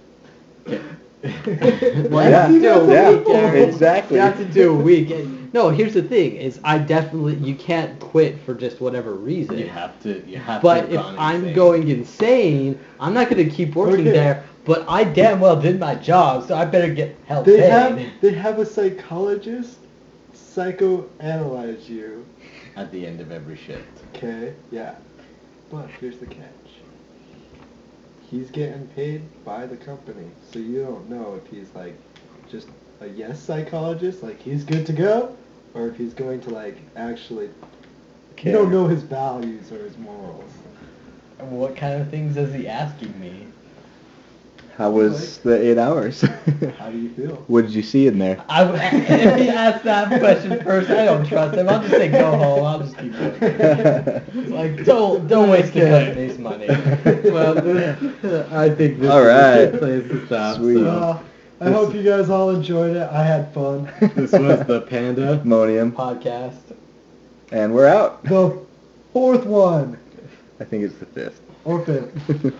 Well, Yeah, you have to do a yeah, week, Aaron. exactly. You have to do a week. And- no, here's the thing: is you can't quit for just whatever reason. You have to. But have if gone I'm insane. going insane, I'm not going to keep working Okay. there. But I damn well did my job, so I better get help They paid. have a psychologist psychoanalyze you. at the end of every shift. Okay, yeah. But here's the catch. He's getting paid by the company, so you don't know if he's like just a yes psychologist, like he's good to go, or if he's going to like actually. You don't know his values or his morals. What kind of things is he asking me? How was the 8 hours? How do you feel? What did you see in there? If he asked that question first, I don't trust him. I'll just say go home. I'll just keep working. Like don't waste the company's money. Well, I think this All is right. a good place to stop. Sweet. So I hope you guys all enjoyed it. I had fun. this was the Panda. Monium. Podcast. And we're out. The fourth one. I think it's the fifth. Or fifth.